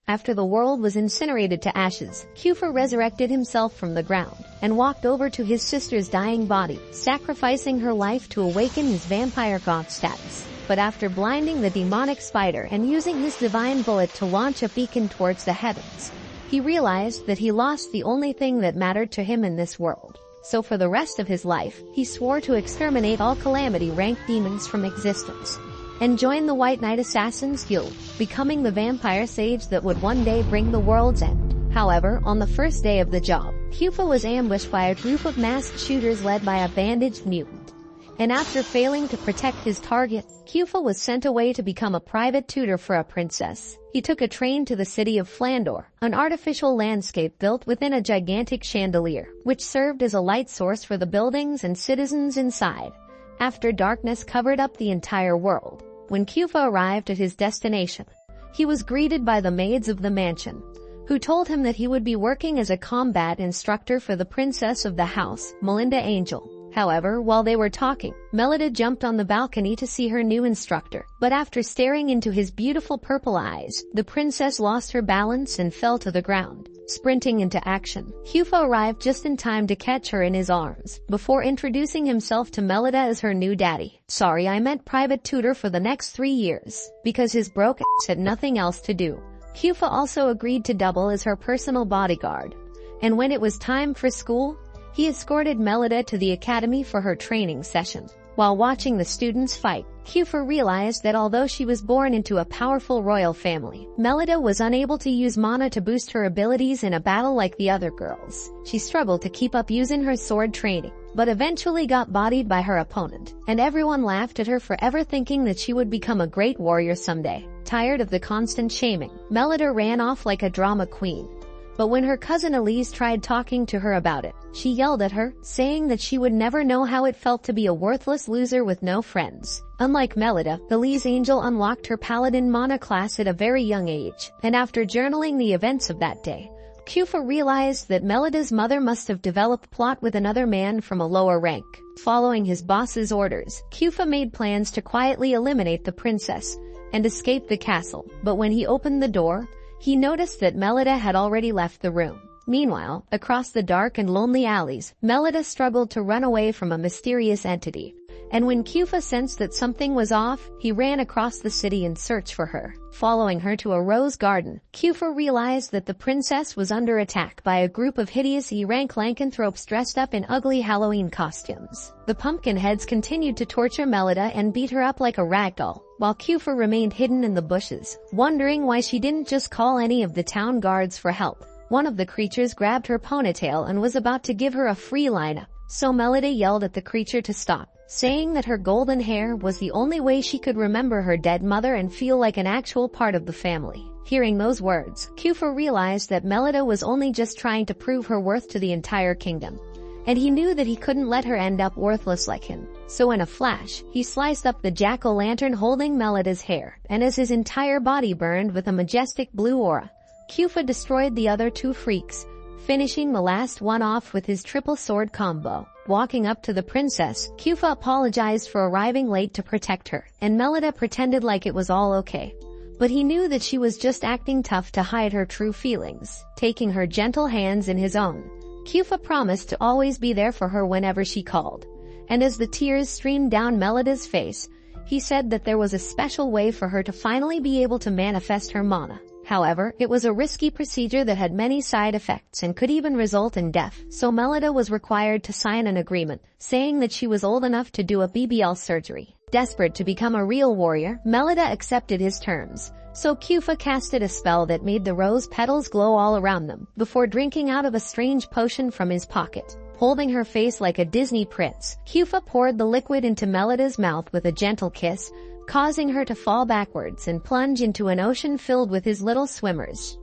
After the world was incinerated to ashes, Kufra resurrected himself from the ground and walked over to his sister's dying body, sacrificing her life to awaken his vampire god status. But after blinding the demonic spider and using his divine bullet to launch a beacon towards the heavens, he realized that he lost the only thing that mattered to him in this world. So for the rest of his life, he swore to exterminate all calamity-ranked demons from existence and join the White Knight Assassins Guild, becoming the vampire sage that would one day bring the world's end. However, on the first day of the job, Kufra was ambushed by a group of masked shooters led by a bandaged mutant. And after failing to protect his target, Kufra was sent away to become a private tutor for a princess. He took a train to the city of Flandor, an artificial landscape built within a gigantic chandelier, which served as a light source for the buildings and citizens inside. After darkness covered up the entire world, when Kufra arrived at his destination, he was greeted by the maids of the mansion, who told him that he would be working as a combat instructor for the princess of the house, Melinda Angel. However, while they were talking, Melida jumped on the balcony to see her new instructor. But after staring into his beautiful purple eyes, the princess lost her balance and fell to the ground. Sprinting into action, Kufra arrived just in time to catch her in his arms, before introducing himself to Melida as her new daddy. Sorry, I meant private tutor for the next 3 years, because his broke ass had nothing else to do. Kufra also agreed to double as her personal bodyguard. And when it was time for school, he escorted Melida to the academy for her training session. While watching the students fight, Kufra realized that although she was born into a powerful royal family, Melida was unable to use mana to boost her abilities in a battle like the other girls. She struggled to keep up using her sword training, but eventually got bodied by her opponent, and everyone laughed at her for ever thinking that she would become a great warrior someday. Tired of the constant shaming, Melida ran off like a drama queen. But when her cousin Elise tried talking to her about it, she yelled at her, saying that she would never know how it felt to be a worthless loser with no friends. Unlike Melida, Elise Angel unlocked her paladin mana class at a very young age, and after journaling the events of that day, Kufra realized that Melida's mother must have developed plot with another man from a lower rank. Following his boss's orders, Kufra made plans to quietly eliminate the princess and escape the castle, but when he opened the door, he noticed that Melida had already left the room. Meanwhile, across the dark and lonely alleys, Melida struggled to run away from a mysterious entity. And when Kufra sensed that something was off, he ran across the city in search for her. Following her to a rose garden, Kufra realized that the princess was under attack by a group of hideous E-rank lycanthropes dressed up in ugly Halloween costumes. The pumpkin heads continued to torture Melida and beat her up like a ragdoll, while Kufra remained hidden in the bushes, wondering why she didn't just call any of the town guards for help. One of the creatures grabbed her ponytail and was about to give her a free lineup, so Melida yelled at the creature to stop, saying that her golden hair was the only way she could remember her dead mother and feel like an actual part of the family. Hearing those words, Kufra realized that Melida was only just trying to prove her worth to the entire kingdom, and he knew that he couldn't let her end up worthless like him. So in a flash, he sliced up the jack-o'-lantern holding Melida's hair, and as his entire body burned with a majestic blue aura, Kufra destroyed the other two freaks, finishing the last one off with his triple sword combo. Walking up to the princess, Kufra apologized for arriving late to protect her, and Melida pretended like it was all okay. But he knew that she was just acting tough to hide her true feelings. Taking her gentle hands in his own, Kufra promised to always be there for her whenever she called. And as the tears streamed down Melida's face, he said that there was a special way for her to finally be able to manifest her mana. However, it was a risky procedure that had many side effects and could even result in death, so Melida was required to sign an agreement, saying that she was old enough to do a BBL surgery. Desperate to become a real warrior, Melida accepted his terms, so Kufra casted a spell that made the rose petals glow all around them, before drinking out of a strange potion from his pocket. Holding her face like a Disney prince, Kufra poured the liquid into Melida's mouth with a gentle kiss, causing her to fall backwards and plunge into an ocean filled with his little swimmers.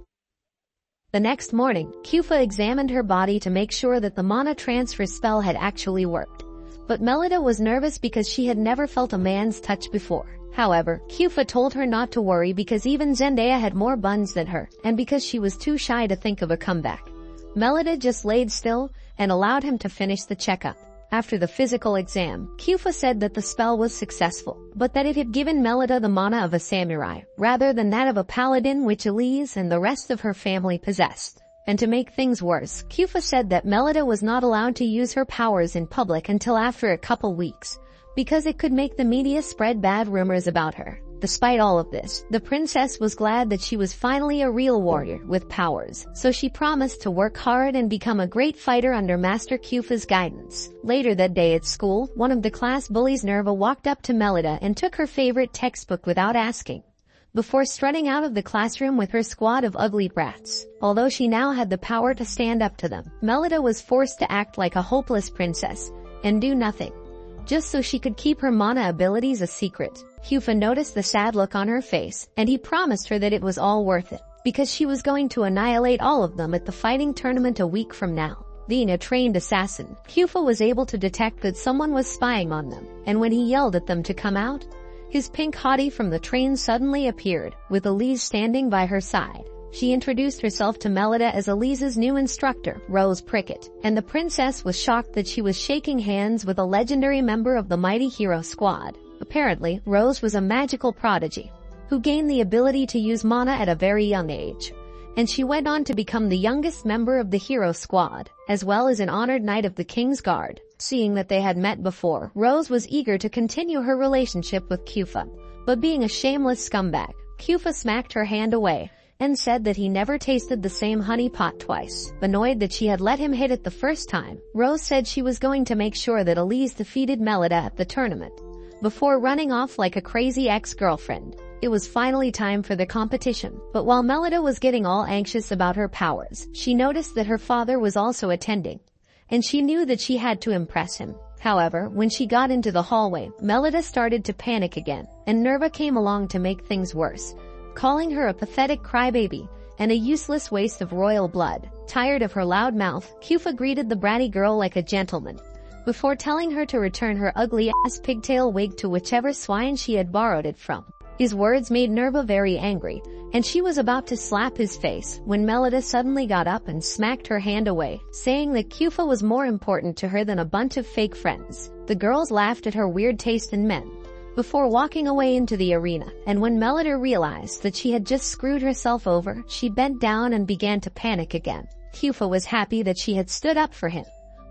The next morning, Kufra examined her body to make sure that the mana transfer spell had actually worked. But Melida was nervous because she had never felt a man's touch before. However, Kufra told her not to worry because even Zendaya had more buns than her, and because she was too shy to think of a comeback. Melida just laid still and allowed him to finish the checkup. After the physical exam, Kyufa said that the spell was successful, but that it had given Melida the mana of a samurai, rather than that of a paladin which Elise and the rest of her family possessed. And to make things worse, Kyufa said that Melida was not allowed to use her powers in public until after a couple weeks, because it could make the media spread bad rumors about her. Despite all of this, the princess was glad that she was finally a real warrior with powers, so she promised to work hard and become a great fighter under Master Kyufa's guidance. Later that day at school, one of the class bullies, Nerva, walked up to Melida and took her favorite textbook without asking, before strutting out of the classroom with her squad of ugly brats. Although she now had the power to stand up to them, Melida was forced to act like a hopeless princess and do nothing, just so she could keep her mana abilities a secret. Kyufa noticed the sad look on her face, and he promised her that it was all worth it, because she was going to annihilate all of them at the fighting tournament a week from now. Being a trained assassin, Kyufa was able to detect that someone was spying on them, and when he yelled at them to come out, his pink hottie from the train suddenly appeared, with Elise standing by her side. She introduced herself to Melida as Elise's new instructor, Rose Prickett, and the princess was shocked that she was shaking hands with a legendary member of the mighty hero squad. Apparently, Rose was a magical prodigy, who gained the ability to use mana at a very young age, and she went on to become the youngest member of the hero squad, as well as an honored knight of the King's Guard. Seeing that they had met before, Rose was eager to continue her relationship with Kyufa, but being a shameless scumbag, Kyufa smacked her hand away and said that he never tasted the same honey pot twice. Annoyed that she had let him hit it the first time, Rose said she was going to make sure that Elise defeated Melida at the tournament, before running off like a crazy ex-girlfriend. It was finally time for the competition, but while Melida was getting all anxious about her powers, she noticed that her father was also attending, and she knew that she had to impress him. However, when she got into the hallway, Melida started to panic again, and Nerva came along to make things worse, calling her a pathetic crybaby and a useless waste of royal blood. Tired of her loud mouth, Kyufa greeted the bratty girl like a gentleman, before telling her to return her ugly-ass pigtail wig to whichever swine she had borrowed it from. His words made Nerva very angry, and she was about to slap his face when Melida suddenly got up and smacked her hand away, saying that Kyufa was more important to her than a bunch of fake friends. The girls laughed at her weird taste in men, before walking away into the arena, and when Melida realized that she had just screwed herself over, she bent down and began to panic again. Kyufa was happy that she had stood up for him,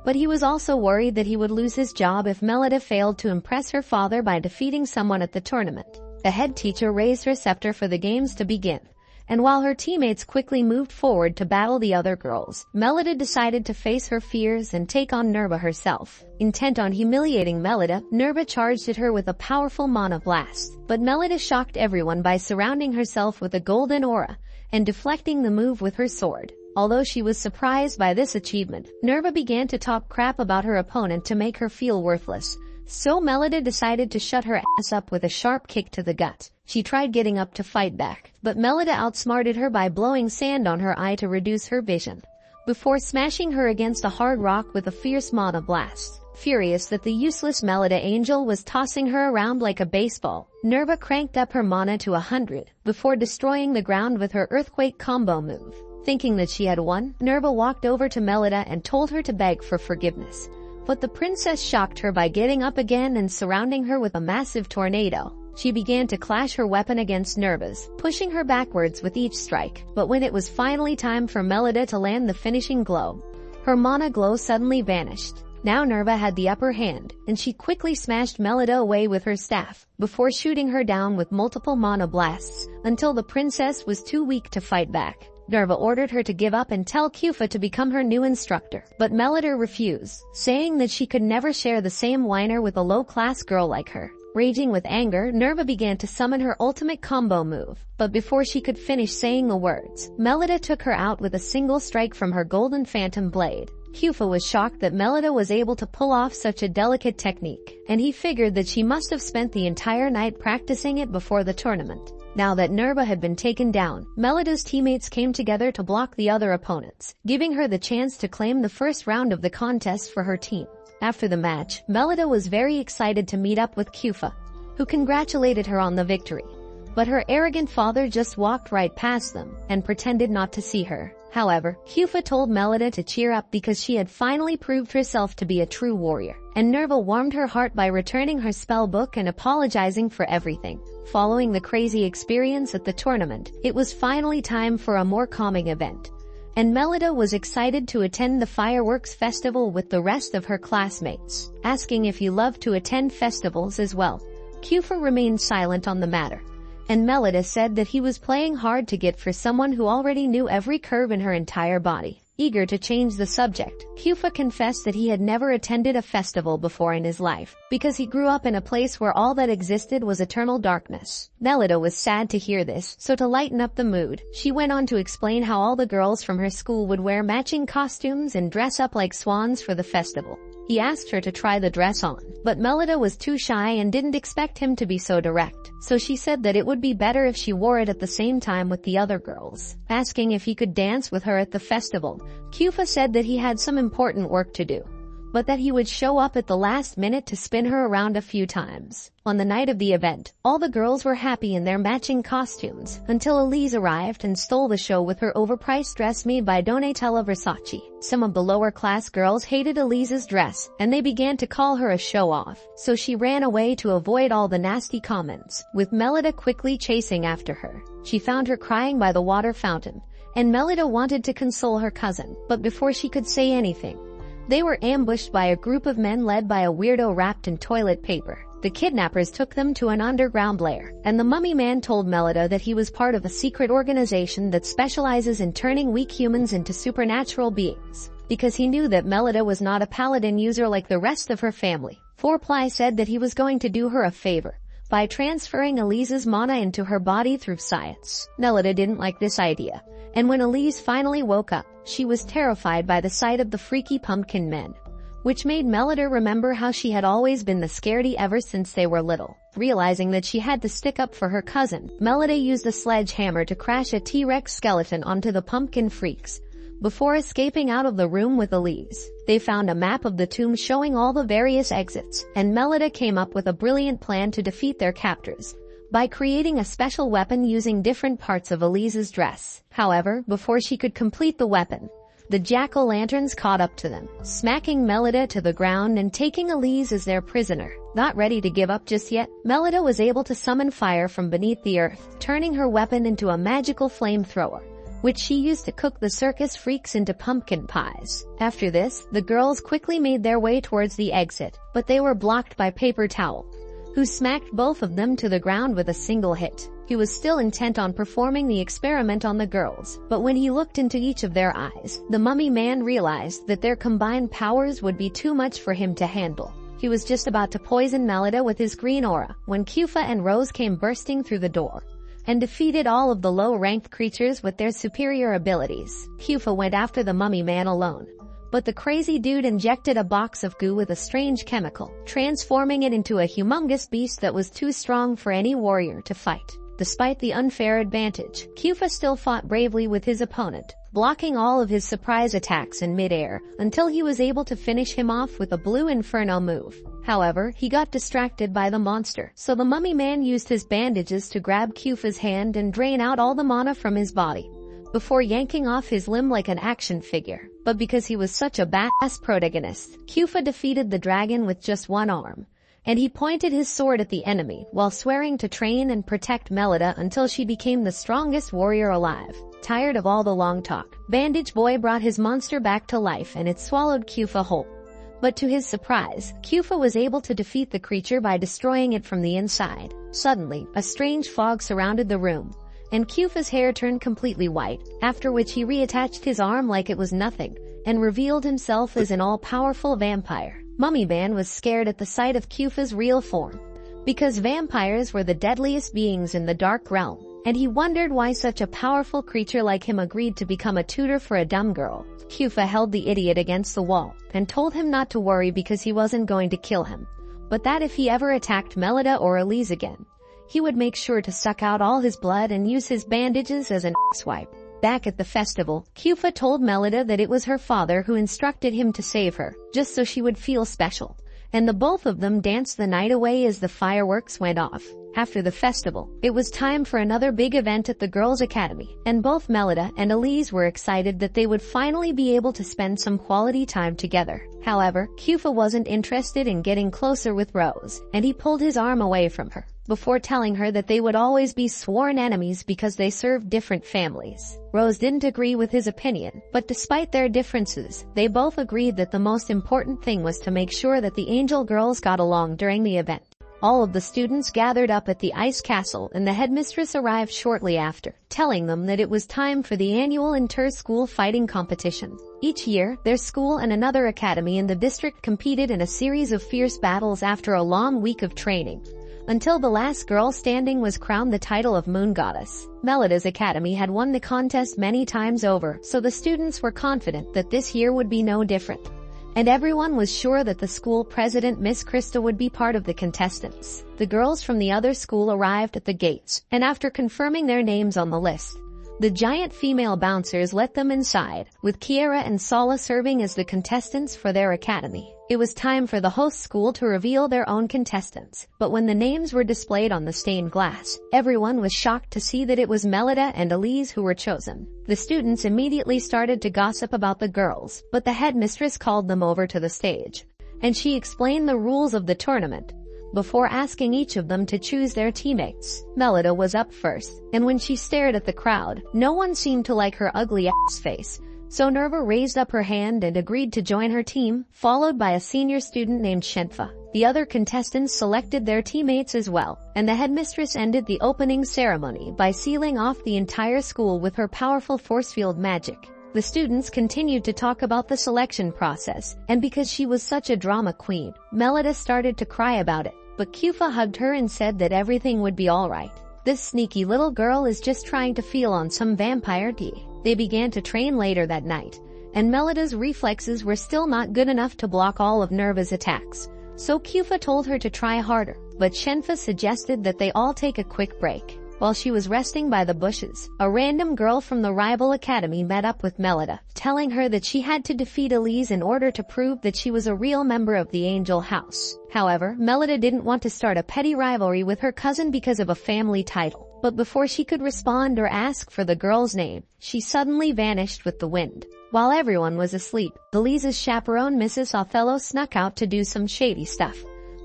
but he was also worried that he would lose his job if Melida failed to impress her father by defeating someone at the tournament. The head teacher raised her scepter for the games to begin, and while her teammates quickly moved forward to battle the other girls, Melida decided to face her fears and take on Nerva herself. Intent on humiliating Melida, Nerva charged at her with a powerful mana blast, but Melida shocked everyone by surrounding herself with a golden aura and deflecting the move with her sword. Although she was surprised by this achievement, Nerva began to talk crap about her opponent to make her feel worthless. So Melida decided to shut her ass up with a sharp kick to the gut. She tried getting up to fight back, but Melida outsmarted her by blowing sand on her eye to reduce her vision, before smashing her against a hard rock with a fierce mana blast. Furious that the useless Melida angel was tossing her around like a baseball, Nerva cranked up her mana to 100, before destroying the ground with her earthquake combo move. Thinking that she had won, Nerva walked over to Melida and told her to beg for forgiveness. But the princess shocked her by getting up again and surrounding her with a massive tornado. She began to clash her weapon against Nerva's, pushing her backwards with each strike. But when it was finally time for Melida to land the finishing blow, her mana glow suddenly vanished. Now Nerva had the upper hand, and she quickly smashed Melida away with her staff, before shooting her down with multiple mana blasts, until the princess was too weak to fight back. Nerva ordered her to give up and tell Kyufa to become her new instructor, but Melida refused, saying that she could never share the same whiner with a low-class girl like her. Raging with anger, Nerva began to summon her ultimate combo move, but before she could finish saying the words, Melida took her out with a single strike from her golden phantom blade. Kyufa was shocked that Melida was able to pull off such a delicate technique, and he figured that she must have spent the entire night practicing it before the tournament. Now that Nerva had been taken down, Melida's teammates came together to block the other opponents, giving her the chance to claim the first round of the contest for her team. After the match, Melida was very excited to meet up with Kyufa, who congratulated her on the victory. but her arrogant father just walked right past them and pretended not to see her. However, Kyufa told Melida to cheer up because she had finally proved herself to be a true warrior, and Nerva warmed her heart by returning her spell book and apologizing for everything. Following the crazy experience at the tournament, it was finally time for a more calming event, and Melida was excited to attend the fireworks festival with the rest of her classmates, asking if he loved to attend festivals as well. Kyufa remained silent on the matter, and Melida said that he was playing hard to get for someone who already knew every curve in her entire body. Eager to change the subject, Kyufa confessed that he had never attended a festival before in his life, because he grew up in a place where all that existed was eternal darkness. Melida was sad to hear this, so to lighten up the mood, she went on to explain how all the girls from her school would wear matching costumes and dress up like swans for the festival. He asked her to try the dress on, but Melida was too shy and didn't expect him to be so direct, so she said that it would be better if she wore it at the same time with the other girls. Asking if he could dance with her at the festival, Kyufa said that he had some important work to do, but that he would show up at the last minute to spin her around a few times. On the night of the event, all the girls were happy in their matching costumes, until Elise arrived and stole the show with her overpriced dress made by Donatella Versace. Some of the lower class girls hated Elise's dress, and they began to call her a show-off, so she ran away to avoid all the nasty comments, with Melida quickly chasing after her. She found her crying by the water fountain, and Melida wanted to console her cousin, but before she could say anything, they were ambushed by a group of men led by a weirdo wrapped in toilet paper. The kidnappers took them to an underground lair, and the mummy man told Melida that he was part of a secret organization that specializes in turning weak humans into supernatural beings, because he knew that Melida was not a paladin user like the rest of her family. Fourply said that he was going to do her a favor by transferring Elise's mana into her body through science. Melida didn't like this idea, and when Elise finally woke up, she was terrified by the sight of the freaky pumpkin men, which made Melida remember how she had always been the scaredy ever since they were little. Realizing that she had to stick up for her cousin, Melida used a sledgehammer to crash a T-Rex skeleton onto the pumpkin freaks, before escaping out of the room with Elise. They found a map of the tomb showing all the various exits, and Melida came up with a brilliant plan to defeat their captors by creating a special weapon using different parts of Elise's dress. However, before she could complete the weapon, the jack-o'-lanterns caught up to them, smacking Melida to the ground and taking Elise as their prisoner. Not ready to give up just yet, Melida was able to summon fire from beneath the earth, turning her weapon into a magical flamethrower, which she used to cook the circus freaks into pumpkin pies. After this, the girls quickly made their way towards the exit, but they were blocked by Paper Towel, who smacked both of them to the ground with a single hit. He was still intent on performing the experiment on the girls, but when he looked into each of their eyes, the mummy man realized that their combined powers would be too much for him to handle. He was just about to poison Melida with his green aura when Kyufa and Rose came bursting through the door and defeated all of the low-ranked creatures with their superior abilities. Kyufa went after the mummy man alone, but the crazy dude injected a box of goo with a strange chemical, transforming it into a humongous beast that was too strong for any warrior to fight. Despite the unfair advantage, Kyufa still fought bravely with his opponent, blocking all of his surprise attacks in midair until he was able to finish him off with a blue inferno move. However, he got distracted by the monster, so the mummy man used his bandages to grab Kyufa's hand and drain out all the mana from his body, before yanking off his limb like an action figure. But because he was such a badass protagonist, Kyufa defeated the dragon with just one arm, and he pointed his sword at the enemy while swearing to train and protect Melida until she became the strongest warrior alive. Tired of all the long talk, Bandage Boy brought his monster back to life and it swallowed Kyufa whole. But to his surprise, Kyufa was able to defeat the creature by destroying it from the inside. Suddenly, a strange fog surrounded the room, and Kyufa's hair turned completely white, after which he reattached his arm like it was nothing, and revealed himself as an all-powerful vampire. Mummy Man was scared at the sight of Kyufa's real form, because vampires were the deadliest beings in the Dark Realm, and he wondered why such a powerful creature like him agreed to become a tutor for a dumb girl. Kyufa held the idiot against the wall, and told him not to worry because he wasn't going to kill him, but that if he ever attacked Melida or Elise again, he would make sure to suck out all his blood and use his bandages as an swipe. Back at the festival, Kyufa told Melida that it was her father who instructed him to save her, just so she would feel special, and the both of them danced the night away as the fireworks went off. After the festival, it was time for another big event at the girls' academy, and both Melida and Elise were excited that they would finally be able to spend some quality time together. However, Kufa wasn't interested in getting closer with Rose, and he pulled his arm away from her, before telling her that they would always be sworn enemies because they served different families. Rose didn't agree with his opinion, but despite their differences, they both agreed that the most important thing was to make sure that the Angel girls got along during the event. All of the students gathered up at the ice castle and the headmistress arrived shortly after, telling them that it was time for the annual inter-school fighting competition. Each year, their school and another academy in the district competed in a series of fierce battles after a long week of training, until the last girl standing was crowned the title of Moon Goddess. Melida's academy had won the contest many times over, so the students were confident that this year would be no different. And everyone was sure that the school president, Miss Krista, would be part of the contestants. The girls from the other school arrived at the gates, and after confirming their names on the list, the giant female bouncers let them inside, with Kiera and Sala serving as the contestants for their academy. It was time for the host school to reveal their own contestants, but when the names were displayed on the stained glass, everyone was shocked to see that it was Melida and Elise who were chosen. The students immediately started to gossip about the girls, but the headmistress called them over to the stage, and she explained the rules of the tournament, before asking each of them to choose their teammates. Melida was up first, and when she stared at the crowd, no one seemed to like her ugly ass face. So Nerva raised up her hand and agreed to join her team, followed by a senior student named Shenfa. The other contestants selected their teammates as well, and the headmistress ended the opening ceremony by sealing off the entire school with her powerful force field magic. The students continued to talk about the selection process, and because she was such a drama queen, Melida started to cry about it, but Kufa hugged her and said that everything would be alright. This sneaky little girl is just trying to feel on some vampire tea. They began to train later that night, and Melida's reflexes were still not good enough to block all of Nerva's attacks. So Kufa told her to try harder, but Shenfa suggested that they all take a quick break. While she was resting by the bushes, a random girl from the rival academy met up with Melida, telling her that she had to defeat Elise in order to prove that she was a real member of the Angel House. However, Melida didn't want to start a petty rivalry with her cousin because of a family title. But before she could respond or ask for the girl's name, she suddenly vanished with the wind. While everyone was asleep, Elise's chaperone Mrs. Othello snuck out to do some shady stuff.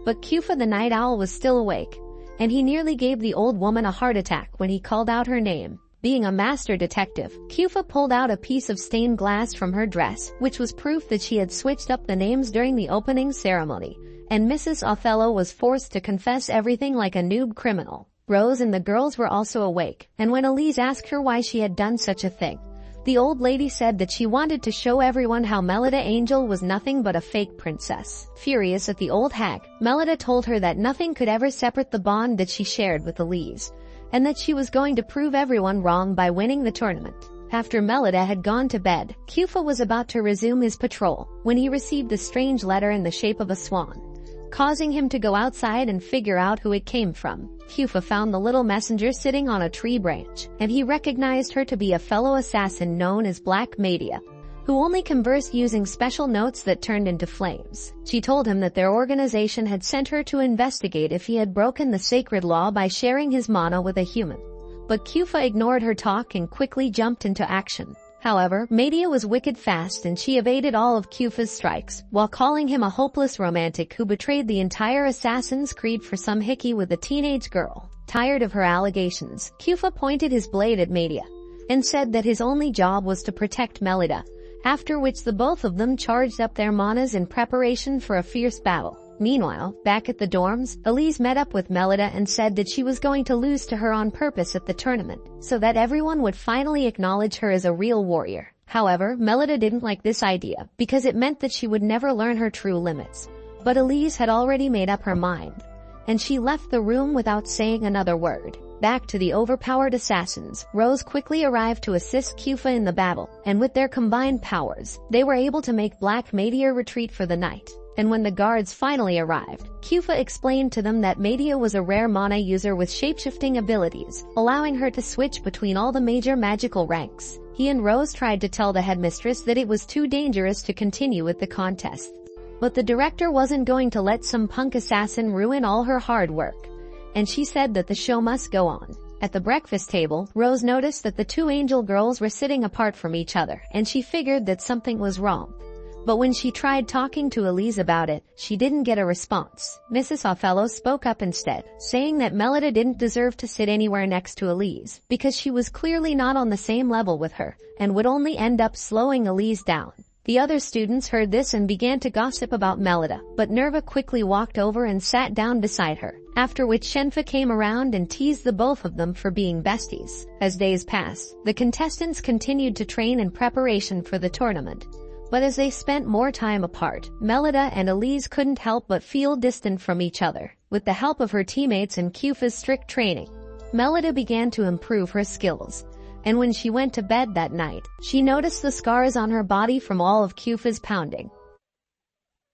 But Kufa the night owl was still awake, and he nearly gave the old woman a heart attack when he called out her name. Being a master detective, Kufa pulled out a piece of stained glass from her dress, which was proof that she had switched up the names during the opening ceremony, and Mrs. Othello was forced to confess everything like a noob criminal. Rose and the girls were also awake, and when Elise asked her why she had done such a thing, the old lady said that she wanted to show everyone how Melida Angel was nothing but a fake princess. Furious at the old hag, Melida told her that nothing could ever separate the bond that she shared with Elise, and that she was going to prove everyone wrong by winning the tournament. After Melida had gone to bed, Kufa was about to resume his patrol when he received a strange letter in the shape of a swan, causing him to go outside and figure out who it came from. Kufa found the little messenger sitting on a tree branch, and he recognized her to be a fellow assassin known as Black Media, who only conversed using special notes that turned into flames. She told him that their organization had sent her to investigate if he had broken the sacred law by sharing his mana with a human. But Kufa ignored her talk and quickly jumped into action. However, Media was wicked fast and she evaded all of Kufa's strikes, while calling him a hopeless romantic who betrayed the entire Assassin's Creed for some hickey with a teenage girl. Tired of her allegations, Kufa pointed his blade at Media, and said that his only job was to protect Melida, after which the both of them charged up their manas in preparation for a fierce battle. Meanwhile, back at the dorms, Elise met up with Melida and said that she was going to lose to her on purpose at the tournament, so that everyone would finally acknowledge her as a real warrior. However, Melida didn't like this idea, because it meant that she would never learn her true limits. But Elise had already made up her mind, and she left the room without saying another word. Back to the overpowered assassins, Rose quickly arrived to assist Kufa in the battle, and with their combined powers, they were able to make Black Meteor retreat for the night. And when the guards finally arrived, Kufa explained to them that Media was a rare mana user with shapeshifting abilities, allowing her to switch between all the major magical ranks. He and Rose tried to tell the headmistress that it was too dangerous to continue with the contest, but the director wasn't going to let some punk assassin ruin all her hard work. and she said that the show must go on. At the breakfast table, Rose noticed that the two angel girls were sitting apart from each other, and she figured that something was wrong. But when she tried talking to Elise about it, she didn't get a response. Mrs. Othello spoke up instead, saying that Melida didn't deserve to sit anywhere next to Elise, because she was clearly not on the same level with her, and would only end up slowing Elise down. The other students heard this and began to gossip about Melida, but Nerva quickly walked over and sat down beside her, after which Shenfa came around and teased the both of them for being besties. As days passed, the contestants continued to train in preparation for the tournament. But as they spent more time apart, Melida and Elise couldn't help but feel distant from each other. With the help of her teammates and Kufa's strict training, Melida began to improve her skills. And when she went to bed that night, she noticed the scars on her body from all of Kufa's pounding.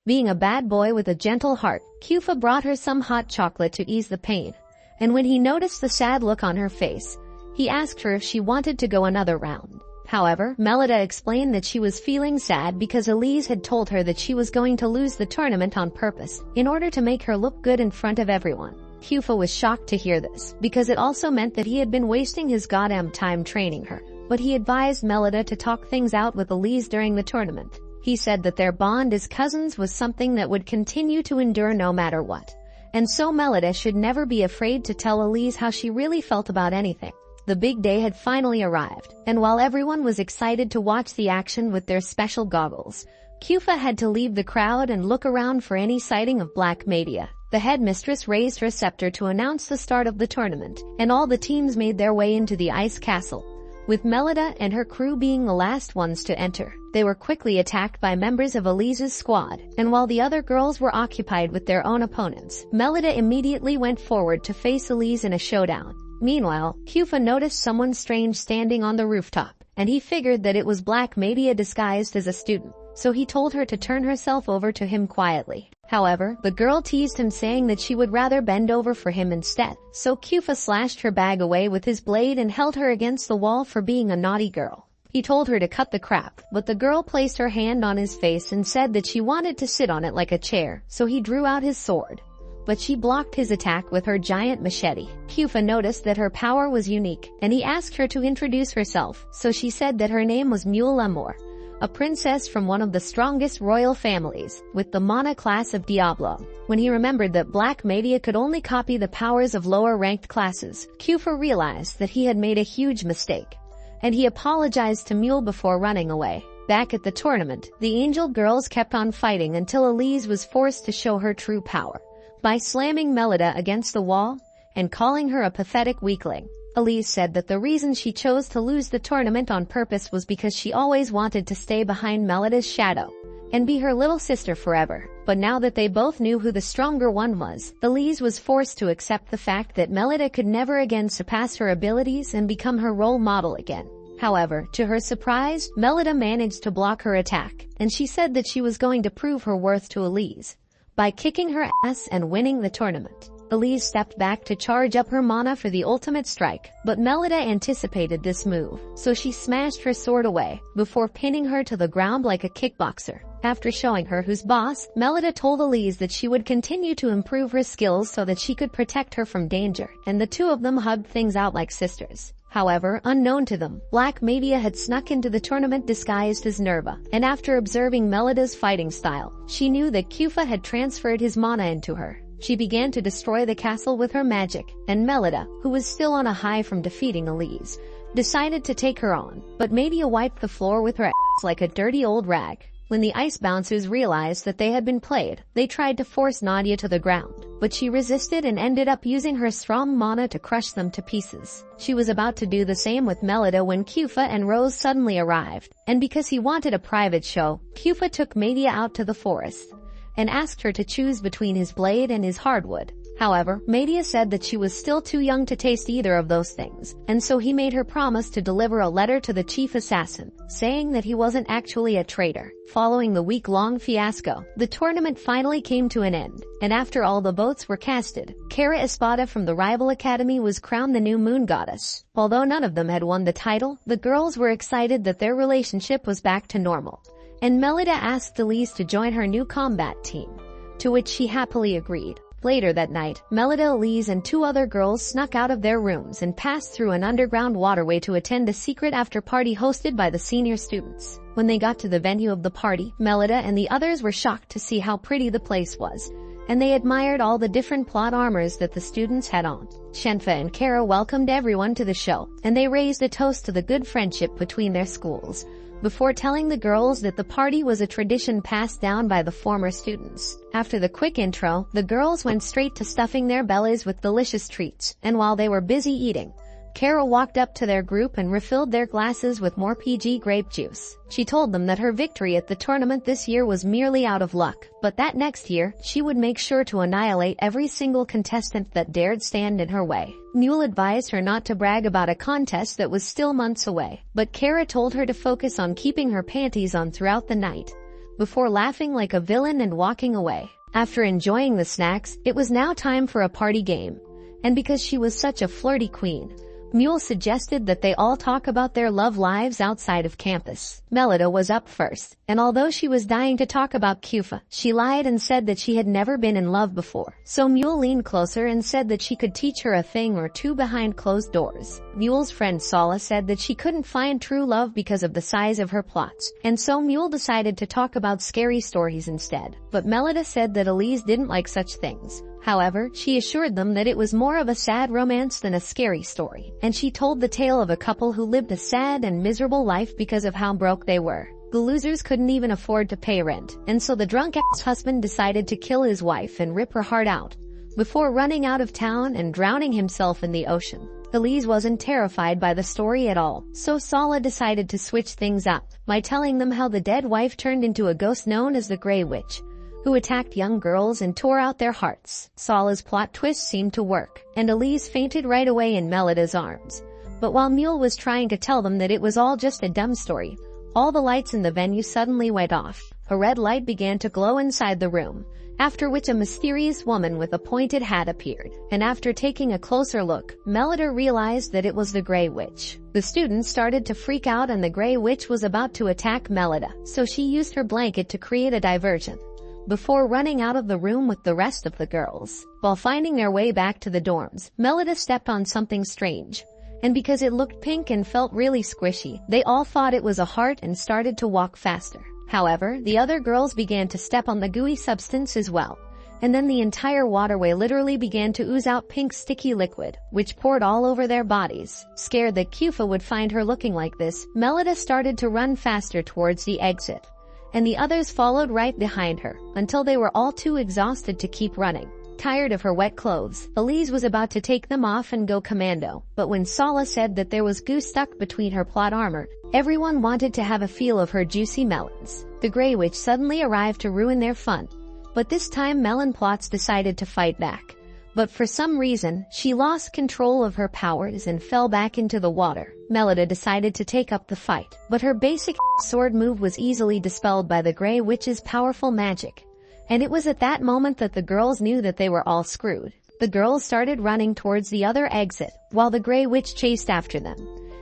Being a bad boy with a gentle heart, Kufa brought her some hot chocolate to ease the pain. And when he noticed the sad look on her face, he asked her if she wanted to go another round. However, Melida explained that she was feeling sad because Elise had told her that she was going to lose the tournament on purpose, in order to make her look good in front of everyone. Kufa was shocked to hear this, because it also meant that he had been wasting his goddamn time training her. But he advised Melida to talk things out with Elise during the tournament. He said that their bond as cousins was something that would continue to endure no matter what. And so Melida should never be afraid to tell Elise how she really felt about anything. The big day had finally arrived, and while everyone was excited to watch the action with their special goggles, Kufa had to leave the crowd and look around for any sighting of Black Media. The headmistress raised her scepter to announce the start of the tournament, and all the teams made their way into the ice castle, with Melida and her crew being the last ones to enter. They were quickly attacked by members of Elise's squad, and while the other girls were occupied with their own opponents, Melida immediately went forward to face Elise in a showdown. Meanwhile, Kufa noticed someone strange standing on the rooftop, and he figured that it was Black Media disguised as a student, so he told her to turn herself over to him quietly. However, the girl teased him, saying that she would rather bend over for him instead, so Kufa slashed her bag away with his blade and held her against the wall for being a naughty girl. He told her to cut the crap, but the girl placed her hand on his face and said that she wanted to sit on it like a chair, so he drew out his sword. But she blocked his attack with her giant machete. Kufa noticed that her power was unique, and he asked her to introduce herself, so she said that her name was Mule Amour, a princess from one of the strongest royal families, with the Mana class of Diablo. When he remembered that Black Media could only copy the powers of lower-ranked classes, Kufa realized that he had made a huge mistake, and he apologized to Mule before running away. Back at the tournament, the angel girls kept on fighting until Elise was forced to show her true power by slamming Melida against the wall and calling her a pathetic weakling. Elise said that the reason she chose to lose the tournament on purpose was because she always wanted to stay behind Melida's shadow and be her little sister forever. But now that they both knew who the stronger one was, Elise was forced to accept the fact that Melida could never again surpass her abilities and become her role model again. However, to her surprise, Melida managed to block her attack, and she said that she was going to prove her worth to Elise by kicking her ass and winning the tournament. Elise stepped back to charge up her mana for the ultimate strike, but Melida anticipated this move, so she smashed her sword away, before pinning her to the ground like a kickboxer. After showing her who's boss, Melida told Elise that she would continue to improve her skills so that she could protect her from danger, and the two of them hugged things out like sisters. However, unknown to them, Black Media had snuck into the tournament disguised as Nerva, and after observing Melida's fighting style, she knew that Kufa had transferred his mana into her. She began to destroy the castle with her magic, and Melida, who was still on a high from defeating Elise, decided to take her on, but Media wiped the floor with her ass like a dirty old rag. When the ice bouncers realized that they had been played, they tried to force Nadia to the ground, but she resisted and ended up using her strong mana to crush them to pieces. She was about to do the same with Melida when Kufa and Rose suddenly arrived, and because he wanted a private show, Kufa took Media out to the forest and asked her to choose between his blade and his hardwood. However, Media said that she was still too young to taste either of those things, and so he made her promise to deliver a letter to the chief assassin, saying that he wasn't actually a traitor. Following the week-long fiasco, the tournament finally came to an end, and after all the votes were casted, Kara Espada from the rival academy was crowned the new moon goddess. Although none of them had won the title, the girls were excited that their relationship was back to normal, and Melida asked Elise to join her new combat team, to which she happily agreed. Later that night, Melida, Elise, and two other girls snuck out of their rooms and passed through an underground waterway to attend a secret after-party hosted by the senior students. When they got to the venue of the party, Melida and the others were shocked to see how pretty the place was, and they admired all the different plot armors that the students had on. Shenfa and Kara welcomed everyone to the show, and they raised a toast to the good friendship between their schools, before telling the girls that the party was a tradition passed down by the former students. After the quick intro, the girls went straight to stuffing their bellies with delicious treats, and while they were busy eating, Kara walked up to their group and refilled their glasses with more PG grape juice. She told them that her victory at the tournament this year was merely out of luck, but that next year, she would make sure to annihilate every single contestant that dared stand in her way. Mule advised her not to brag about a contest that was still months away, but Kara told her to focus on keeping her panties on throughout the night, before laughing like a villain and walking away. After enjoying the snacks, it was now time for a party game, and because she was such a flirty queen, Mule suggested that they all talk about their love lives outside of campus. Melida was up first, and although she was dying to talk about Kufa, she lied and said that she had never been in love before. So Mule leaned closer and said that she could teach her a thing or two behind closed doors. Mule's friend Sala said that she couldn't find true love because of the size of her plots, and so Mule decided to talk about scary stories instead. But Melida said that Elise didn't like such things. However, she assured them that it was more of a sad romance than a scary story, and she told the tale of a couple who lived a sad and miserable life because of how broke they were. The losers couldn't even afford to pay rent, and so the drunk-ass husband decided to kill his wife and rip her heart out, before running out of town and drowning himself in the ocean. Elise wasn't terrified by the story at all, so Sala decided to switch things up by telling them how the dead wife turned into a ghost known as the Grey Witch, who attacked young girls and tore out their hearts. Sala's plot twist seemed to work, and Elise fainted right away in Melida's arms. But while Mule was trying to tell them that it was all just a dumb story, all the lights in the venue suddenly went off. A red light began to glow inside the room, after which a mysterious woman with a pointed hat appeared. And after taking a closer look, Melida realized that it was the Grey Witch. The students started to freak out and the Grey Witch was about to attack Melida, so she used her blanket to create a diversion, before running out of the room with the rest of the girls. While finding their way back to the dorms, Melida stepped on something strange, and because it looked pink and felt really squishy, they all thought it was a heart and started to walk faster. However, the other girls began to step on the gooey substance as well, and then the entire waterway literally began to ooze out pink sticky liquid, which poured all over their bodies. Scared that Kufa would find her looking like this, Melida started to run faster towards the exit, and the others followed right behind her, until they were all too exhausted to keep running. Tired of her wet clothes, Elise was about to take them off and go commando, but when Sala said that there was goo stuck between her plot armor, everyone wanted to have a feel of her juicy melons. The Grey Witch suddenly arrived to ruin their fun, but this time Melon Plots decided to fight back. But for some reason, she lost control of her powers and fell back into the water. Melida decided to take up the fight, but her basic sword move was easily dispelled by the Grey Witch's powerful magic. And it was at that moment that the girls knew that they were all screwed. The girls started running towards the other exit, while the Grey Witch chased after them.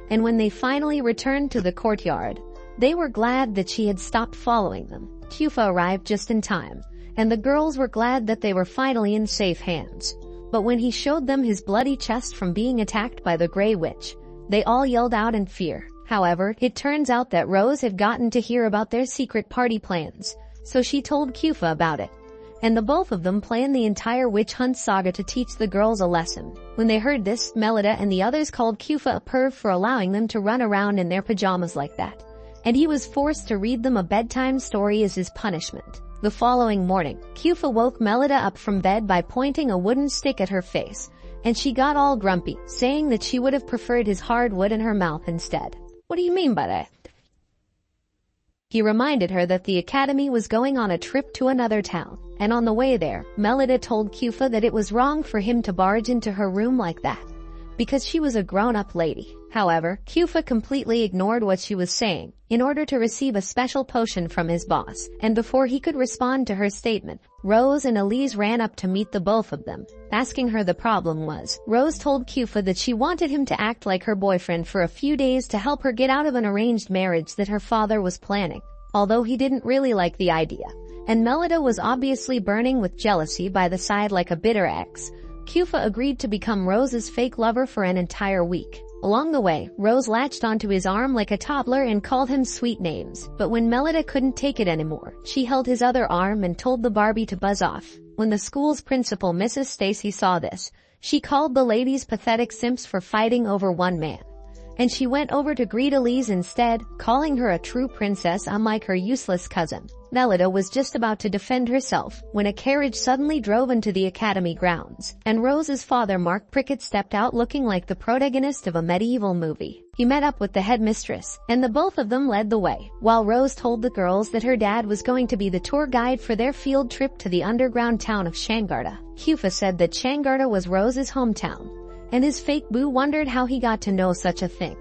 And when they finally returned to the courtyard, they were glad that she had stopped following them. Kufa arrived just in time, and the girls were glad that they were finally in safe hands. But when he showed them his bloody chest from being attacked by the Grey Witch, they all yelled out in fear. However, it turns out that Rose had gotten to hear about their secret party plans, so she told Kufa about it, and the both of them planned the entire witch hunt saga to teach the girls a lesson. When they heard this, Melida and the others called Kufa a perv for allowing them to run around in their pajamas like that, and he was forced to read them a bedtime story as his punishment. The following morning, Kufa woke Melida up from bed by pointing a wooden stick at her face, and she got all grumpy, saying that she would have preferred his hard wood in her mouth instead. What do you mean by that? He reminded her that the academy was going on a trip to another town, and on the way there, Melida told Kufa that it was wrong for him to barge into her room like that, because she was a grown-up lady. However, Kufa completely ignored what she was saying, in order to receive a special potion from his boss, and before he could respond to her statement, Rose and Elise ran up to meet the both of them. Asking her the problem was, Rose told Kufa that she wanted him to act like her boyfriend for a few days to help her get out of an arranged marriage that her father was planning, although he didn't really like the idea, and Melida was obviously burning with jealousy by the side like a bitter ex. Kufa agreed to become Rose's fake lover for an entire week. Along the way, Rose latched onto his arm like a toddler and called him sweet names. But when Melida couldn't take it anymore, she held his other arm and told the Barbie to buzz off. When the school's principal, Mrs. Stacy, saw this, she called the ladies pathetic simps for fighting over one man. And she went over to greet Elise instead, calling her a true princess unlike her useless cousin. Melida was just about to defend herself when a carriage suddenly drove into the academy grounds, and Rose's father, Mark Prickett, stepped out looking like the protagonist of a medieval movie. He met up with the headmistress, and the both of them led the way, while Rose told the girls that her dad was going to be the tour guide for their field trip to the underground town of Shangarda. Kufa said that Shangarda was Rose's hometown, and his fake boo wondered how he got to know such a thing.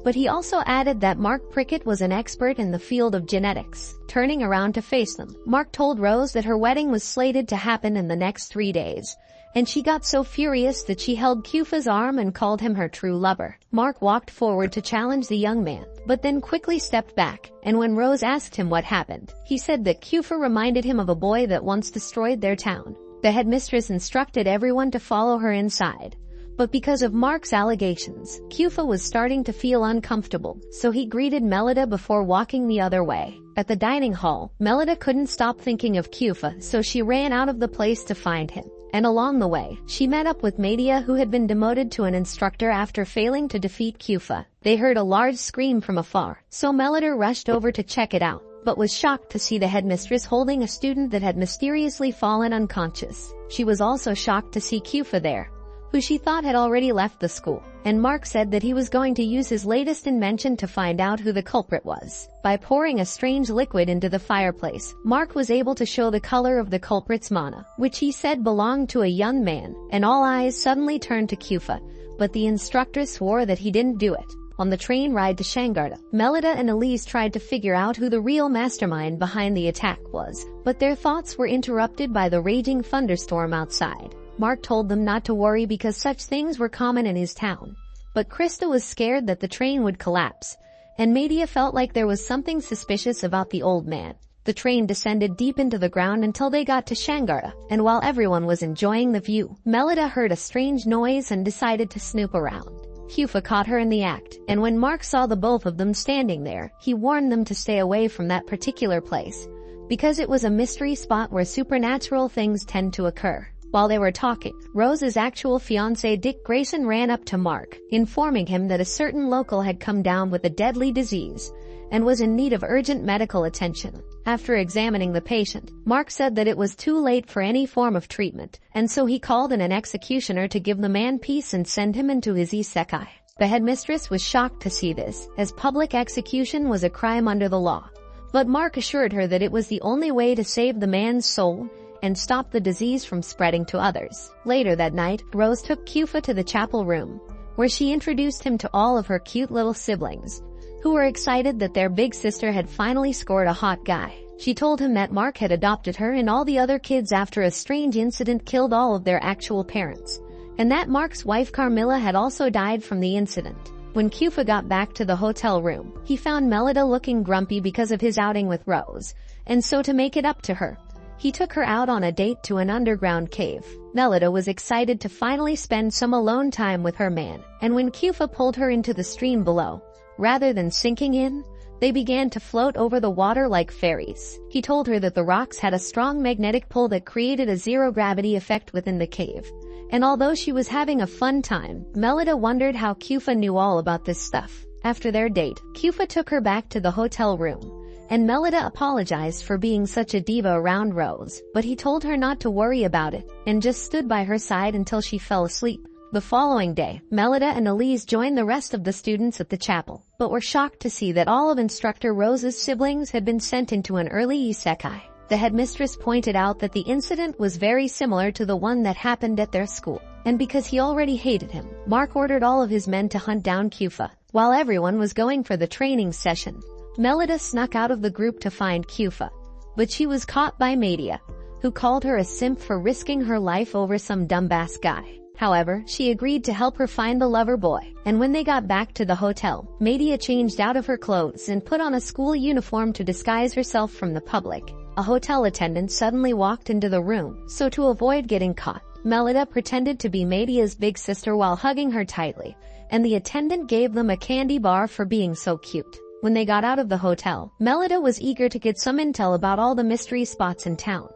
But he also added that Mark Prickett was an expert in the field of genetics. Turning around to face them, Mark told Rose that her wedding was slated to happen in the next 3 days, and she got so furious that she held Kufa's arm and called him her true lover. Mark walked forward to challenge the young man, but then quickly stepped back, and when Rose asked him what happened, he said that Kufa reminded him of a boy that once destroyed their town. The headmistress instructed everyone to follow her inside. But because of Mark's allegations, Kufa was starting to feel uncomfortable, so he greeted Melida before walking the other way. At the dining hall, Melida couldn't stop thinking of Kufa, so she ran out of the place to find him. And along the way, she met up with Media, who had been demoted to an instructor after failing to defeat Kufa. They heard a large scream from afar, so Melida rushed over to check it out, but was shocked to see the headmistress holding a student that had mysteriously fallen unconscious. She was also shocked to see Kufa there, who she thought had already left the school, and Mark said that he was going to use his latest invention to find out who the culprit was. By pouring a strange liquid into the fireplace, Mark was able to show the color of the culprit's mana, which he said belonged to a young man, and all eyes suddenly turned to Kufa, but the instructor swore that he didn't do it. On the train ride to Shangarda, Melida and Elise tried to figure out who the real mastermind behind the attack was, but their thoughts were interrupted by the raging thunderstorm outside. Mark told them not to worry because such things were common in his town. But Krista was scared that the train would collapse, and Media felt like there was something suspicious about the old man. The train descended deep into the ground until they got to Shangarda, and while everyone was enjoying the view, Melida heard a strange noise and decided to snoop around. Kufa caught her in the act, and when Mark saw the both of them standing there, he warned them to stay away from that particular place, because it was a mystery spot where supernatural things tend to occur. While they were talking, Rose's actual fiancé Dick Grayson ran up to Mark, informing him that a certain local had come down with a deadly disease and was in need of urgent medical attention. After examining the patient, Mark said that it was too late for any form of treatment, and so he called in an executioner to give the man peace and send him into his isekai. The headmistress was shocked to see this, as public execution was a crime under the law. But Mark assured her that it was the only way to save the man's soul and stop the disease from spreading to others. Later that night, Rose took Kufa to the chapel room, where she introduced him to all of her cute little siblings, who were excited that their big sister had finally scored a hot guy. She told him that Mark had adopted her and all the other kids after a strange incident killed all of their actual parents, and that Mark's wife Carmilla had also died from the incident. When Kufa got back to the hotel room, he found Melida looking grumpy because of his outing with Rose, and so to make it up to her, he took her out on a date to an underground cave. Melida was excited to finally spend some alone time with her man, and when Kufa pulled her into the stream below, rather than sinking in, they began to float over the water like fairies. He told her that the rocks had a strong magnetic pull that created a zero-gravity effect within the cave. And although she was having a fun time, Melida wondered how Kufa knew all about this stuff. After their date, Kufa took her back to the hotel room, and Melida apologized for being such a diva around Rose, but he told her not to worry about it, and just stood by her side until she fell asleep. The following day, Melida and Elise joined the rest of the students at the chapel, but were shocked to see that all of Instructor Rose's siblings had been sent into an early isekai. The headmistress pointed out that the incident was very similar to the one that happened at their school, and because he already hated him, Mark ordered all of his men to hunt down Kufa. While everyone was going for the training session, Melida snuck out of the group to find Kufa, but she was caught by Media, who called her a simp for risking her life over some dumbass guy. However, she agreed to help her find the lover boy, and when they got back to the hotel, Media changed out of her clothes and put on a school uniform to disguise herself from the public. a hotel attendant suddenly walked into the room, so to avoid getting caught, Melida pretended to be Media's big sister while hugging her tightly, and the attendant gave them a candy bar for being so cute. When they got out of the hotel, Melida was eager to get some intel about all the mystery spots in town.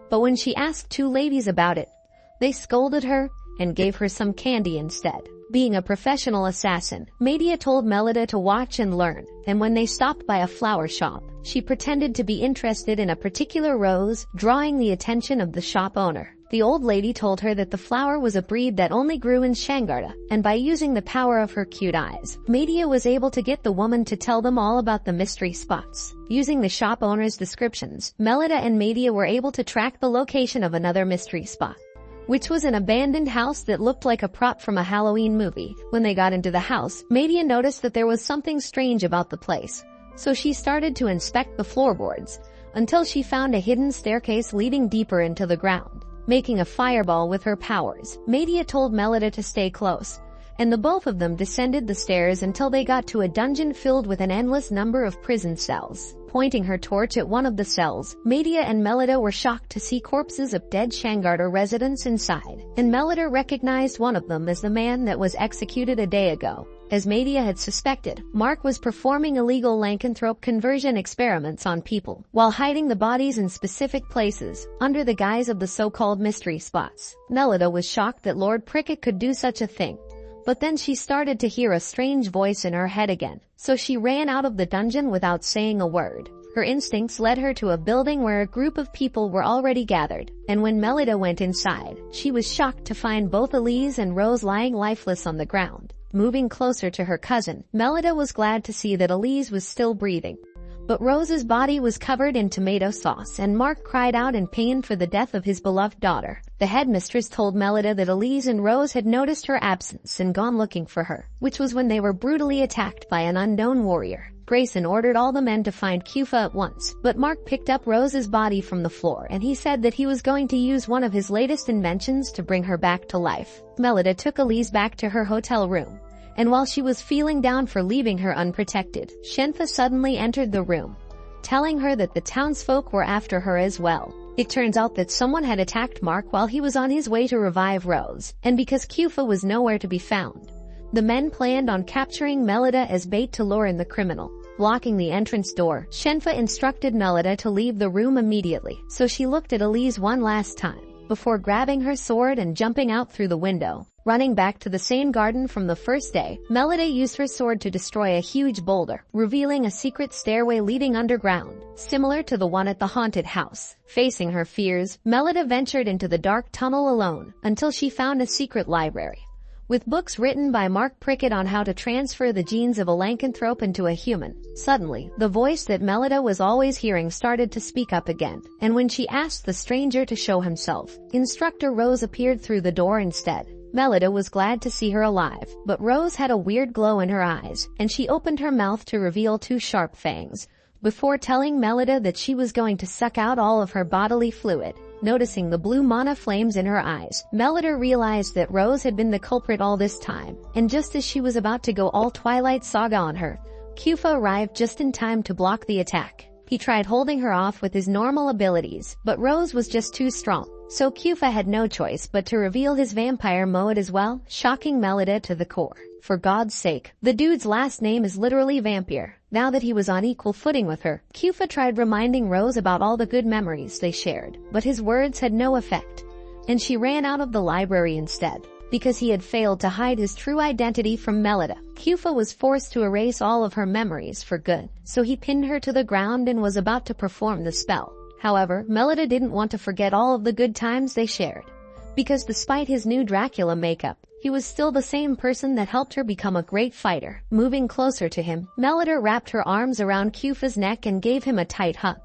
But when she asked two ladies about it, they scolded her and gave her some candy instead. Being a professional assassin, Media told Melida to watch and learn, and when they stopped by a flower shop, she pretended to be interested in a particular rose, drawing the attention of the shop owner. The old lady told her that the flower was a breed that only grew in Shangarda, and by using the power of her cute eyes, Media was able to get the woman to tell them all about the mystery spots. Using the shop owner's descriptions, Melida and Media were able to track the location of another mystery spot, which was an abandoned house that looked like a prop from a Halloween movie. When they got into the house, Media noticed that there was something strange about the place, so she started to inspect the floorboards, until she found a hidden staircase leading deeper into the ground. Making a fireball with her powers, Media told Melida to stay close, and the both of them descended the stairs until they got to a dungeon filled with an endless number of prison cells. Pointing her torch at one of the cells, Media and Melida were shocked to see corpses of dead Shangarda residents inside, and Melida recognized one of them as the man that was executed a day ago. As Media had suspected, Mark was performing illegal lycanthrope conversion experiments on people, while hiding the bodies in specific places, under the guise of the so-called mystery spots. Melida was shocked that Lord Prickett could do such a thing, but then she started to hear a strange voice in her head again, so she ran out of the dungeon without saying a word. Her instincts led her to a building where a group of people were already gathered, and when Melida went inside, she was shocked to find both Elise and Rose lying lifeless on the ground. Moving closer to her cousin, Melida was glad to see that Elise was still breathing, but Rose's body was covered in tomato sauce, and Mark cried out in pain for the death of his beloved daughter. The headmistress told Melida that Elise and Rose had noticed her absence and gone looking for her, which was when they were brutally attacked by an unknown warrior. Grayson ordered all the men to find Kufa at once, but Mark picked up Rose's body from the floor and he said that he was going to use one of his latest inventions to bring her back to life. Melida took Elise back to her hotel room, and while she was feeling down for leaving her unprotected, Shenfa suddenly entered the room, telling her that the townsfolk were after her as well. It turns out that someone had attacked Mark while he was on his way to revive Rose, and because Kufa was nowhere to be found, the men planned on capturing Melida as bait to lure in the criminal. Blocking the entrance door, Shenfa instructed Melida to leave the room immediately, so she looked at Elise one last time, before grabbing her sword and jumping out through the window. Running back to the same garden from the first day, Melida used her sword to destroy a huge boulder, revealing a secret stairway leading underground, similar to the one at the haunted house. Facing her fears, Melida ventured into the dark tunnel alone, until she found a secret library, with books written by Mark Prickett on how to transfer the genes of a lycanthrope into a human. Suddenly, the voice that Melida was always hearing started to speak up again, and when she asked the stranger to show himself, Instructor Rose appeared through the door instead. Melida was glad to see her alive, but Rose had a weird glow in her eyes, and she opened her mouth to reveal two sharp fangs, before telling Melida that she was going to suck out all of her bodily fluid. Noticing the blue mana flames in her eyes, Melida realized that Rose had been the culprit all this time, and just as she was about to go all Twilight Saga on her, Kufa arrived just in time to block the attack. He tried holding her off with his normal abilities, but Rose was just too strong, so Kufa had no choice but to reveal his vampire mode as well, shocking Melida to the core. For God's sake, the dude's last name is literally Vampire. Now that he was on equal footing with her, Kufa tried reminding Rose about all the good memories they shared, but his words had no effect, and she ran out of the library instead. Because he had failed to hide his true identity from Melida, Kufa was forced to erase all of her memories for good, so he pinned her to the ground and was about to perform the spell. However, Melida didn't want to forget all of the good times they shared, because despite his new Dracula makeup, he was still the same person that helped her become a great fighter. Moving closer to him, Melida wrapped her arms around Kufa's neck and gave him a tight hug,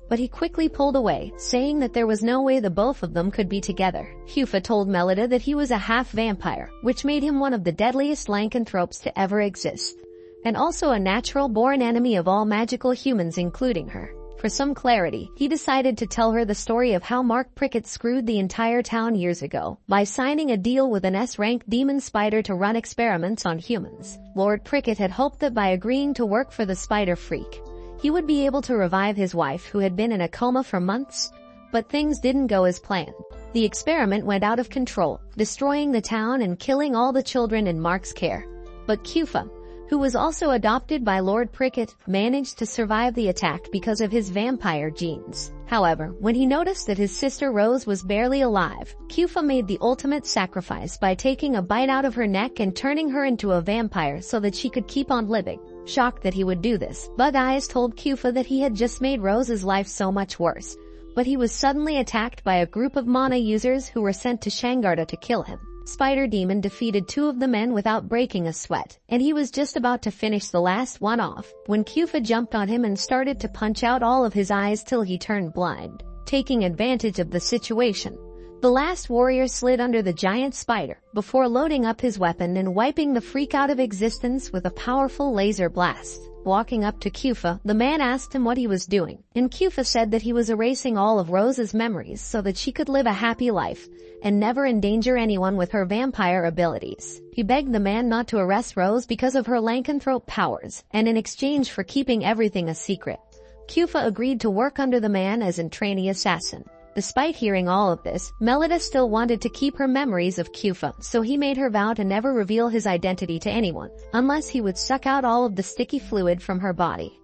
but he quickly pulled away, saying that there was no way the both of them could be together. Kufa told Melida that he was a half-vampire, which made him one of the deadliest lycanthropes to ever exist, and also a natural-born enemy of all magical humans including her. For some clarity, he decided to tell her the story of how Mark Prickett screwed the entire town years ago by signing a deal with an S-rank demon spider to run experiments on humans. Lord Prickett had hoped that by agreeing to work for the spider freak, he would be able to revive his wife who had been in a coma for months. But things didn't go as planned. The experiment went out of control, destroying the town and killing all the children in Mark's care. But Kufa, who was also adopted by Lord Prickett, managed to survive the attack because of his vampire genes. However, when he noticed that his sister Rose was barely alive, Kufa made the ultimate sacrifice by taking a bite out of her neck and turning her into a vampire so that she could keep on living. Shocked that he would do this, Bug Eyes told Kufa that he had just made Rose's life so much worse. But he was suddenly attacked by a group of mana users who were sent to Shangarda to kill him. Spider Demon defeated 2 of the men without breaking a sweat, and he was just about to finish the last one off when Kufa jumped on him and started to punch out all of his eyes till he turned blind. Taking advantage of the situation, the last warrior slid under the giant spider before loading up his weapon and wiping the freak out of existence with a powerful laser blast. Walking up to Kufa, the man asked him what he was doing, and Kufa said that he was erasing all of Rose's memories so that she could live a happy life and never endanger anyone with her vampire abilities. He begged the man not to arrest Rose because of her lycanthrope powers, and in exchange for keeping everything a secret, Kufa agreed to work under the man as a trainee assassin. Despite hearing all of this, Melida still wanted to keep her memories of Kufa, so he made her vow to never reveal his identity to anyone, unless he would suck out all of the sticky fluid from her body.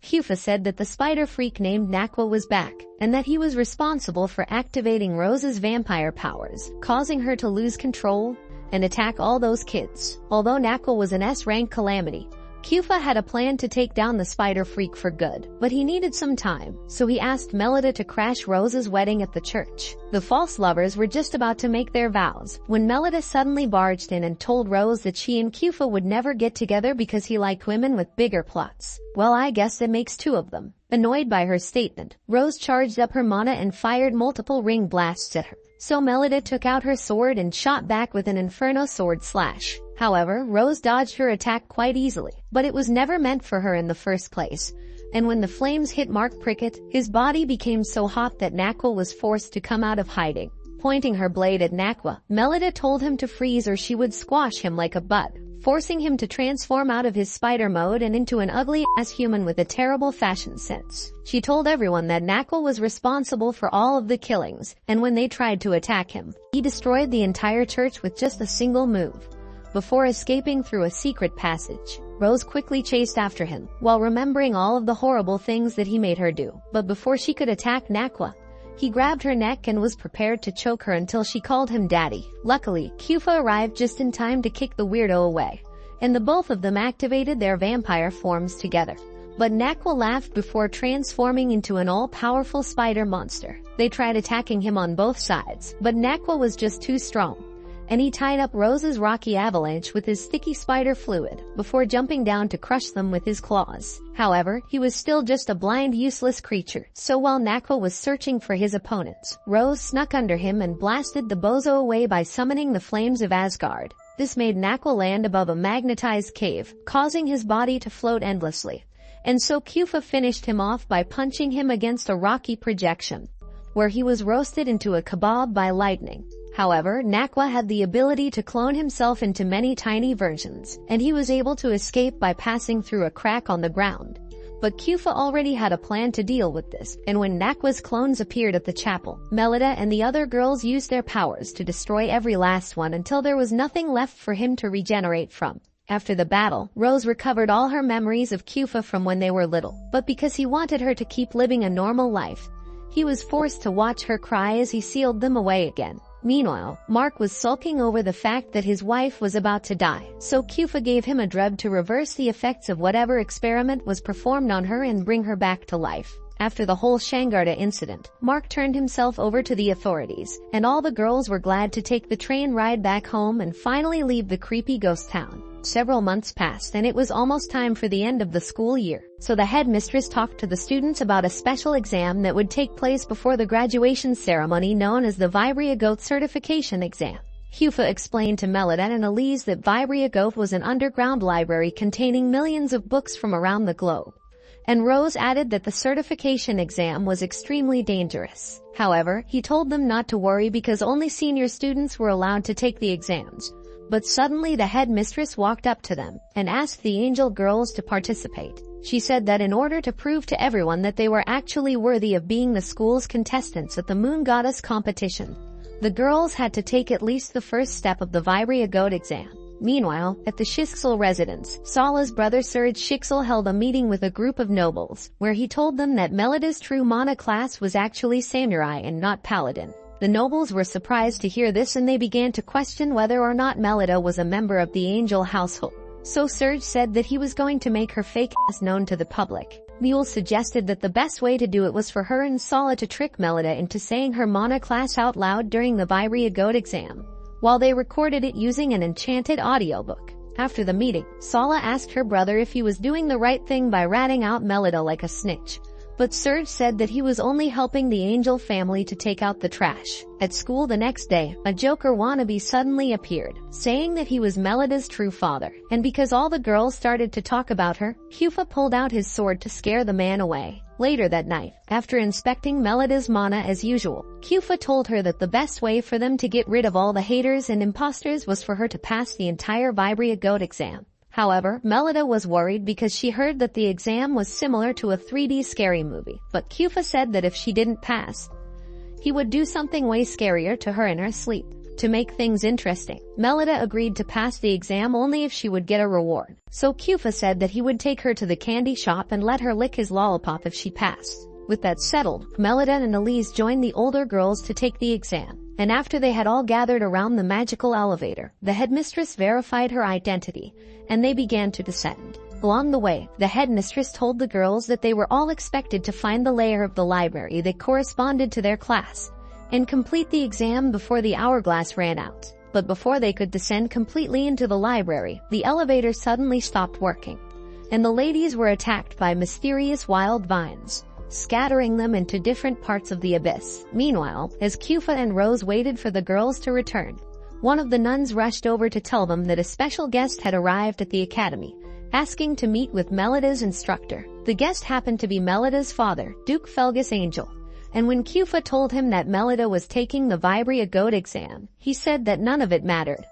Kufa said that the spider freak named Nakwa was back, and that he was responsible for activating Rose's vampire powers, causing her to lose control and attack all those kids. Although Nakwa was an S-rank calamity, Kufa had a plan to take down the spider freak for good, but he needed some time, so he asked Melida to crash Rose's wedding at the church. The false lovers were just about to make their vows when Melida suddenly barged in and told Rose that she and Kufa would never get together because he liked women with bigger plots. Well, I guess it makes 2 of them. Annoyed by her statement, Rose charged up her mana and fired multiple ring blasts at her. So Melida took out her sword and shot back with an Inferno sword slash. However, Rose dodged her attack quite easily, but it was never meant for her in the first place. And when the flames hit Mark Prickett, his body became so hot that Nakwa was forced to come out of hiding. Pointing her blade at Nakwa, Melida told him to freeze or she would squash him like a bud, forcing him to transform out of his spider mode and into an ugly-ass human with a terrible fashion sense. She told everyone that Nakwa was responsible for all of the killings, and when they tried to attack him, he destroyed the entire church with just a single move. Before escaping through a secret passage, Rose quickly chased after him, while remembering all of the horrible things that he made her do. But before she could attack Nakwa, he grabbed her neck and was prepared to choke her until she called him daddy. Luckily, Kufa arrived just in time to kick the weirdo away, and the both of them activated their vampire forms together. But Nakwa laughed before transforming into an all-powerful spider monster. They tried attacking him on both sides, but Nakwa was just too strong, and he tied up Rose's rocky avalanche with his sticky spider fluid before jumping down to crush them with his claws. However, he was still just a blind, useless creature, so while Nakwa was searching for his opponents, Rose snuck under him and blasted the bozo away by summoning the flames of Asgard. This made Nakwa land above a magnetized cave, causing his body to float endlessly. And so Kufa finished him off by punching him against a rocky projection, where he was roasted into a kebab by lightning. However, Nakwa had the ability to clone himself into many tiny versions, and he was able to escape by passing through a crack on the ground. But Kufa already had a plan to deal with this, and when Nakwa's clones appeared at the chapel, Melida and the other girls used their powers to destroy every last one until there was nothing left for him to regenerate from. After the battle, Rose recovered all her memories of Kufa from when they were little, but because he wanted her to keep living a normal life, he was forced to watch her cry as he sealed them away again. Meanwhile, Mark was sulking over the fact that his wife was about to die, so Kufa gave him a drug to reverse the effects of whatever experiment was performed on her and bring her back to life. After the whole Shangarda incident, Mark turned himself over to the authorities, and all the girls were glad to take the train ride back home and finally leave the creepy ghost town. Several months passed and it was almost time for the end of the school year, so the headmistress talked to the students about a special exam that would take place before the graduation ceremony known as the Vibria Goth Certification Exam. Kufa explained to Melida and Elise that Vibria Goth was an underground library containing millions of books from around the globe, and Rose added that the certification exam was extremely dangerous. However, he told them not to worry because only senior students were allowed to take the exams. But suddenly the headmistress walked up to them and asked the angel girls to participate. She said that in order to prove to everyone that they were actually worthy of being the school's contestants at the Moon Goddess competition, the girls had to take at least the first step of the Vibria Goat exam. Meanwhile, at the Shixel residence, Sala's brother Surge Shixel held a meeting with a group of nobles, where he told them that Melida's true mana class was actually samurai and not paladin. The nobles were surprised to hear this and they began to question whether or not Melida was a member of the angel household. So Surge said that he was going to make her fake ass known to the public. Mule suggested that the best way to do it was for her and Sala to trick Melida into saying her mana class out loud during the Vibria Goat exam, while they recorded it using an enchanted audiobook. After the meeting, Sala asked her brother if he was doing the right thing by ratting out Melida like a snitch. But Surge said that he was only helping the angel family to take out the trash. At school the next day, a Joker wannabe suddenly appeared, saying that he was Melida's true father. And because all the girls started to talk about her, Kufa pulled out his sword to scare the man away. Later that night, after inspecting Melida's mana as usual, Kufa told her that the best way for them to get rid of all the haters and imposters was for her to pass the entire Vibria Goat exam. However, Melida was worried because she heard that the exam was similar to a 3D scary movie, but Kufa said that if she didn't pass, he would do something way scarier to her in her sleep. To make things interesting, Melida agreed to pass the exam only if she would get a reward. So Kufa said that he would take her to the candy shop and let her lick his lollipop if she passed. With that settled, Melida and Elise joined the older girls to take the exam. And after they had all gathered around the magical elevator, the headmistress verified her identity, and they began to descend. Along the way, the headmistress told the girls that they were all expected to find the layer of the library that corresponded to their class, and complete the exam before the hourglass ran out. But before they could descend completely into the library, the elevator suddenly stopped working, and the ladies were attacked by mysterious wild vines, scattering them into different parts of the abyss. Meanwhile, as Kufa and Rose waited for the girls to return, one of the nuns rushed over to tell them that a special guest had arrived at the academy, asking to meet with Melida's instructor. The guest happened to be Melida's father, Duke Felgus Angel, and when Kufa told him that Melida was taking the Vibria Goat exam, he said that none of it mattered,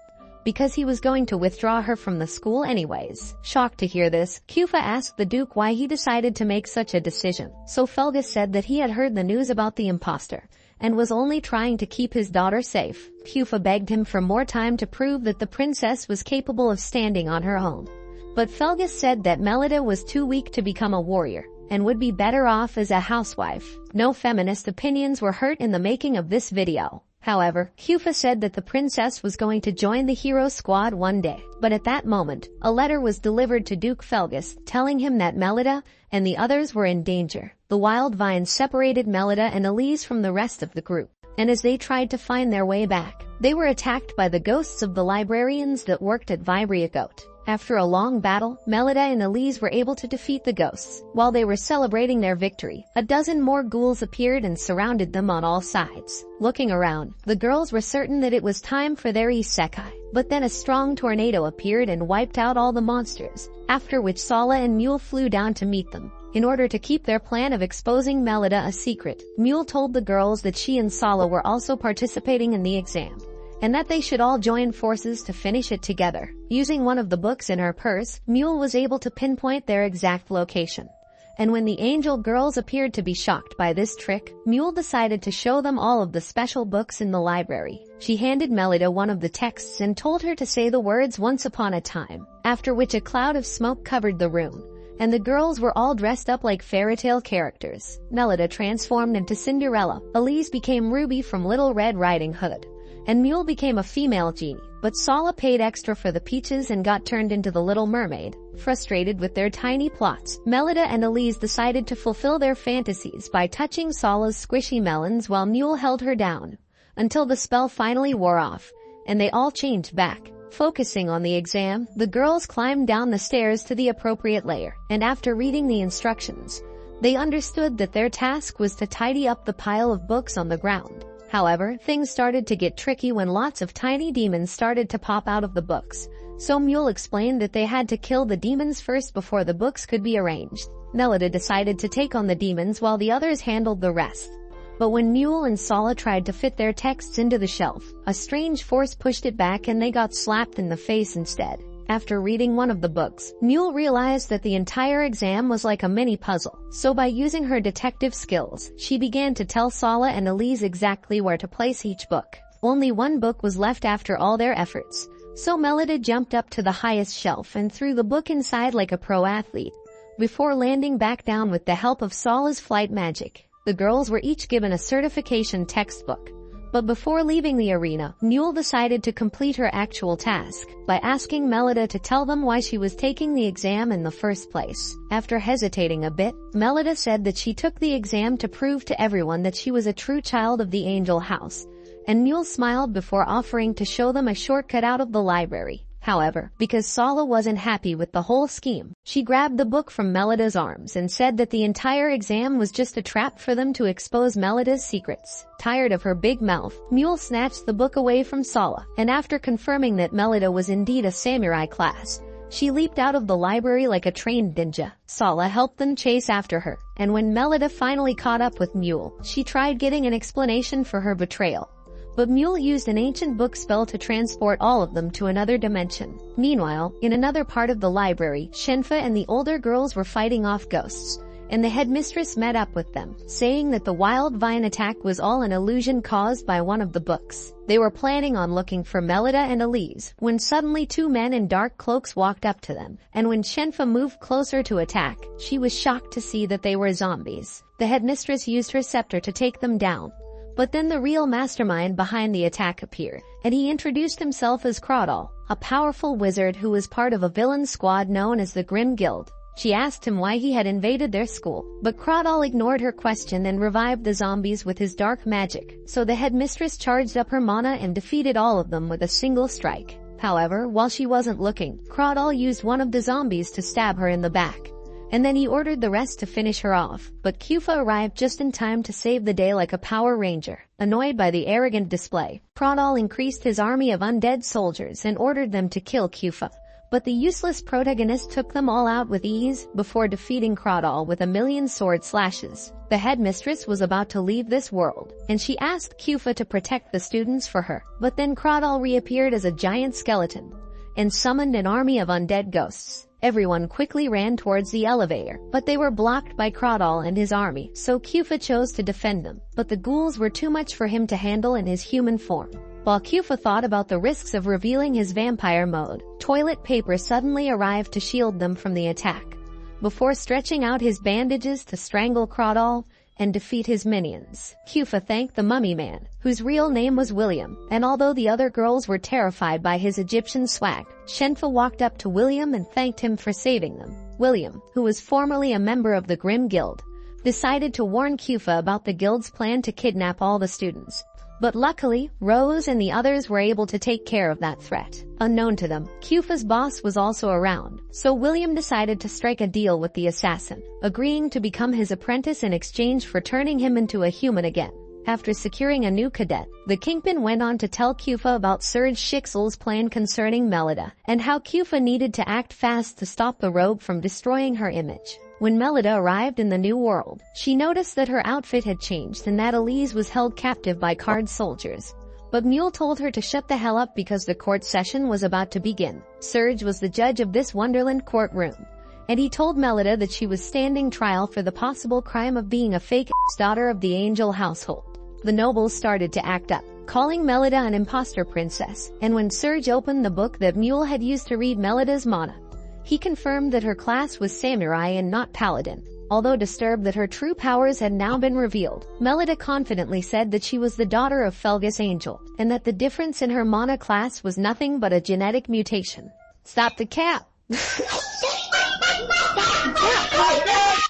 because he was going to withdraw her from the school anyways. Shocked to hear this, Kufa asked the Duke why he decided to make such a decision. So Felgus said that he had heard the news about the imposter, and was only trying to keep his daughter safe. Kufa begged him for more time to prove that the princess was capable of standing on her own. But Felgus said that Melida was too weak to become a warrior, and would be better off as a housewife. No feminist opinions were hurt in the making of this video. However, Kufa said that the princess was going to join the hero squad one day. But at that moment, a letter was delivered to Duke Felgus, telling him that Melida and the others were in danger. The wild vines separated Melida and Elise from the rest of the group, and as they tried to find their way back, they were attacked by the ghosts of the librarians that worked at Vibria Goat. After a long battle, Melida and Elise were able to defeat the ghosts. While they were celebrating their victory, a dozen more ghouls appeared and surrounded them on all sides. Looking around, the girls were certain that it was time for their isekai. But then a strong tornado appeared and wiped out all the monsters, after which Sala and Mule flew down to meet them. In order to keep their plan of exposing Melida a secret, Mule told the girls that she and Sala were also participating in the exam, and that they should all join forces to finish it together. Using one of the books in her purse, Mule was able to pinpoint their exact location. And when the angel girls appeared to be shocked by this trick, Mule decided to show them all of the special books in the library. She handed Melida one of the texts and told her to say the words "once upon a time," after which a cloud of smoke covered the room, and the girls were all dressed up like fairy tale characters. Melida transformed into Cinderella, Elise became Ruby from Little Red Riding Hood, and Mule became a female genie. But Sala paid extra for the peaches and got turned into the Little Mermaid. Frustrated with their tiny plots, Melida and Elise decided to fulfill their fantasies by touching Sala's squishy melons while Mule held her down, until the spell finally wore off, and they all changed back. Focusing on the exam, the girls climbed down the stairs to the appropriate layer, and after reading the instructions, they understood that their task was to tidy up the pile of books on the ground. However, things started to get tricky when lots of tiny demons started to pop out of the books, so Mule explained that they had to kill the demons first before the books could be arranged. Melida decided to take on the demons while the others handled the rest. But when Mule and Sala tried to fit their texts into the shelf, a strange force pushed it back and they got slapped in the face instead. After reading one of the books, Mule realized that the entire exam was like a mini puzzle. So by using her detective skills, she began to tell Sala and Elise exactly where to place each book. Only one book was left after all their efforts. So Melida jumped up to the highest shelf and threw the book inside like a pro athlete, before landing back down with the help of Sala's flight magic. The girls were each given a certification textbook. But before leaving the arena, Mule decided to complete her actual task by asking Melida to tell them why she was taking the exam in the first place. After hesitating a bit, Melida said that she took the exam to prove to everyone that she was a true child of the Angel House, and Mule smiled before offering to show them a shortcut out of the library. However, because Sala wasn't happy with the whole scheme, she grabbed the book from Melida's arms and said that the entire exam was just a trap for them to expose Melida's secrets. Tired of her big mouth, Mule snatched the book away from Sala, and after confirming that Melida was indeed a samurai class, she leaped out of the library like a trained ninja. Sala helped them chase after her, and when Melida finally caught up with Mule, she tried getting an explanation for her betrayal. But Mule used an ancient book spell to transport all of them to another dimension. Meanwhile, in another part of the library, Shenfa and the older girls were fighting off ghosts, and the headmistress met up with them, saying that the wild vine attack was all an illusion caused by one of the books. They were planning on looking for Melida and Elise, when suddenly two men in dark cloaks walked up to them, and when Shenfa moved closer to attack, she was shocked to see that they were zombies. The headmistress used her scepter to take them down. But then the real mastermind behind the attack appeared, and he introduced himself as Crawdall, a powerful wizard who was part of a villain squad known as the Grim Guild. She asked him why he had invaded their school, but Crawdall ignored her question and revived the zombies with his dark magic. So the headmistress charged up her mana and defeated all of them with a single strike. However, while she wasn't looking, Crawdall used one of the zombies to stab her in the back. And then he ordered the rest to finish her off, but Kufa arrived just in time to save the day like a Power Ranger. Annoyed by the arrogant display, Crawdall increased his army of undead soldiers and ordered them to kill Kufa. But the useless protagonist took them all out with ease, before defeating Crawdall with 1,000,000 sword slashes. The headmistress was about to leave this world, and she asked Kufa to protect the students for her. But then Crawdall reappeared as a giant skeleton, and summoned an army of undead ghosts. Everyone quickly ran towards the elevator, but they were blocked by Crawdall and his army, so Kufa chose to defend them. But the ghouls were too much for him to handle in his human form. While Kufa thought about the risks of revealing his vampire mode, toilet paper suddenly arrived to shield them from the attack. Before stretching out his bandages to strangle Crawdall and defeat his minions, Kufa thanked the mummy man, whose real name was William, and although the other girls were terrified by his Egyptian swag, Shenfa walked up to William and thanked him for saving them. William, who was formerly a member of the Grim Guild, decided to warn Kufa about the guild's plan to kidnap all the students. But luckily, Rose and the others were able to take care of that threat. Unknown to them, Kufa's boss was also around, so William decided to strike a deal with the assassin, agreeing to become his apprentice in exchange for turning him into a human again. After securing a new cadet, the Kingpin went on to tell Kufa about Serge Schixel's plan concerning Melida, and how Kufa needed to act fast to stop the rogue from destroying her image. When Melida arrived in the new world, she noticed that her outfit had changed and that Elise was held captive by card soldiers. But Mule told her to shut the hell up because the court session was about to begin. Serge was the judge of this Wonderland courtroom, and he told Melida that she was standing trial for the possible crime of being a fake daughter of the Angel household. The nobles started to act up, calling Melida an imposter princess, and when Serge opened the book that Mule had used to read Melida's mana, he confirmed that her class was samurai and not paladin. Although disturbed that her true powers had now been revealed, Melida confidently said that she was the daughter of Felgus Angel, and that the difference in her mana class was nothing but a genetic mutation. Stop the cap!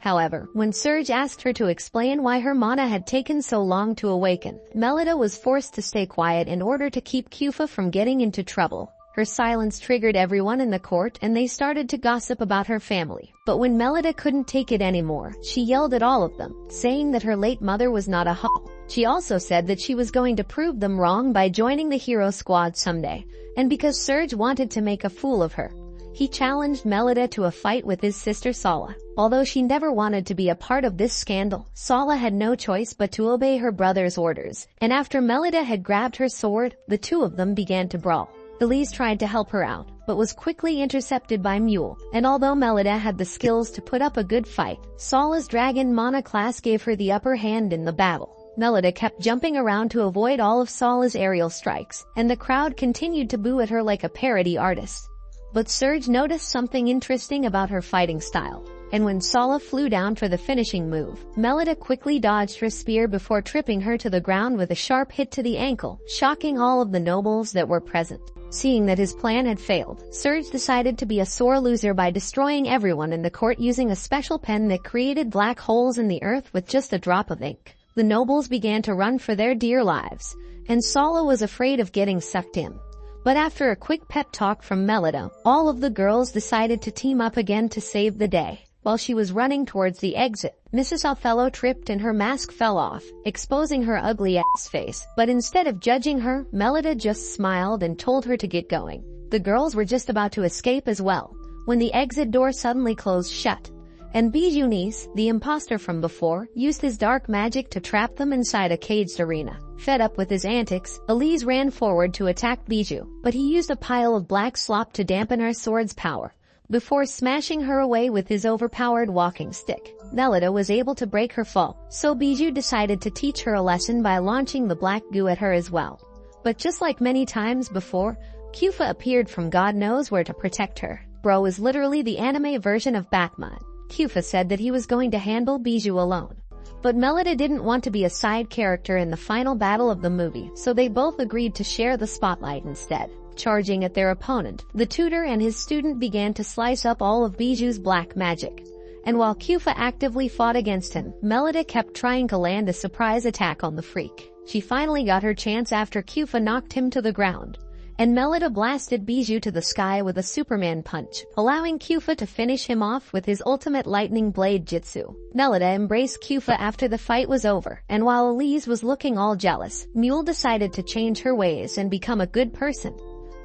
However, when Serge asked her to explain why her mana had taken so long to awaken, Melida was forced to stay quiet in order to keep Kufa from getting into trouble. Her silence triggered everyone in the court and they started to gossip about her family. But when Melida couldn't take it anymore, she yelled at all of them, saying that her late mother was not a hoe. She also said that she was going to prove them wrong by joining the hero squad someday, and because Serge wanted to make a fool of her, he challenged Melida to a fight with his sister Sala. Although she never wanted to be a part of this scandal, Sala had no choice but to obey her brother's orders, and after Melida had grabbed her sword, the two of them began to brawl. Elise tried to help her out, but was quickly intercepted by Mule, and although Melida had the skills to put up a good fight, Sola's Dragon Mana class gave her the upper hand in the battle. Melida kept jumping around to avoid all of Sola's aerial strikes, and the crowd continued to boo at her like a parody artist. But Serge noticed something interesting about her fighting style, and when Sola flew down for the finishing move, Melida quickly dodged her spear before tripping her to the ground with a sharp hit to the ankle, shocking all of the nobles that were present. Seeing that his plan had failed, Serge decided to be a sore loser by destroying everyone in the court using a special pen that created black holes in the earth with just a drop of ink. The nobles began to run for their dear lives, and Sola was afraid of getting sucked in. But after a quick pep talk from Melida, all of the girls decided to team up again to save the day. While she was running towards the exit, Mrs. Othello tripped and her mask fell off, exposing her ugly ass face. But instead of judging her, Melida just smiled and told her to get going. The girls were just about to escape as well, when the exit door suddenly closed shut. And Bijou Nice, the imposter from before, used his dark magic to trap them inside a caged arena. Fed up with his antics, Elise ran forward to attack Bijou, but he used a pile of black slop to dampen her sword's power, before smashing her away with his overpowered walking stick. Melida was able to break her fall, so Bijou decided to teach her a lesson by launching the black goo at her as well. But just like many times before, Kufa appeared from God knows where to protect her. Bro is literally the anime version of Batman. Kufa said that he was going to handle Bijou alone. But Melida didn't want to be a side character in the final battle of the movie, so they both agreed to share the spotlight instead. Charging at their opponent, the tutor and his student began to slice up all of Bijou's black magic. And while Kufa actively fought against him, Melida kept trying to land a surprise attack on the freak. She finally got her chance after Kufa knocked him to the ground, and Melida blasted Bijou to the sky with a Superman punch, allowing Kufa to finish him off with his ultimate lightning blade jutsu. Melida embraced Kufa after the fight was over, and while Elise was looking all jealous, Mule decided to change her ways and become a good person.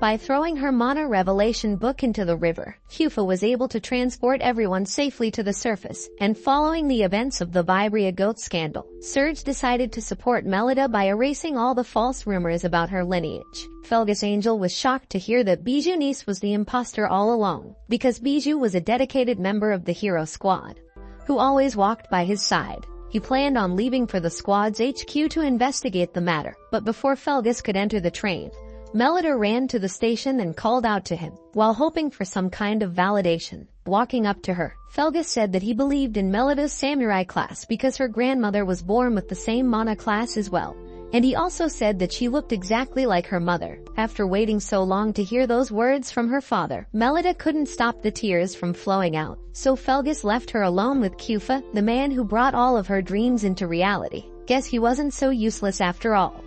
By throwing her Mana Revelation book into the river, Kufa was able to transport everyone safely to the surface, and following the events of the Vibria goat scandal, Serge decided to support Melida by erasing all the false rumors about her lineage. Felgus Angel was shocked to hear that Bijou Nice was the imposter all along, because Bijou was a dedicated member of the hero squad, who always walked by his side. He planned on leaving for the squad's HQ to investigate the matter, but before Felgus could enter the train, Melida ran to the station and called out to him, while hoping for some kind of validation. Walking up to her, Felgus said that he believed in Melida's samurai class because her grandmother was born with the same mana class as well, and he also said that she looked exactly like her mother. After waiting so long to hear those words from her father, Melida couldn't stop the tears from flowing out, so Felgus left her alone with Kufa, the man who brought all of her dreams into reality. Guess he wasn't so useless after all.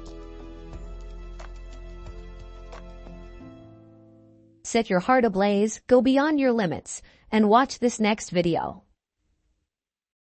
Set your heart ablaze, go beyond your limits, and watch this next video.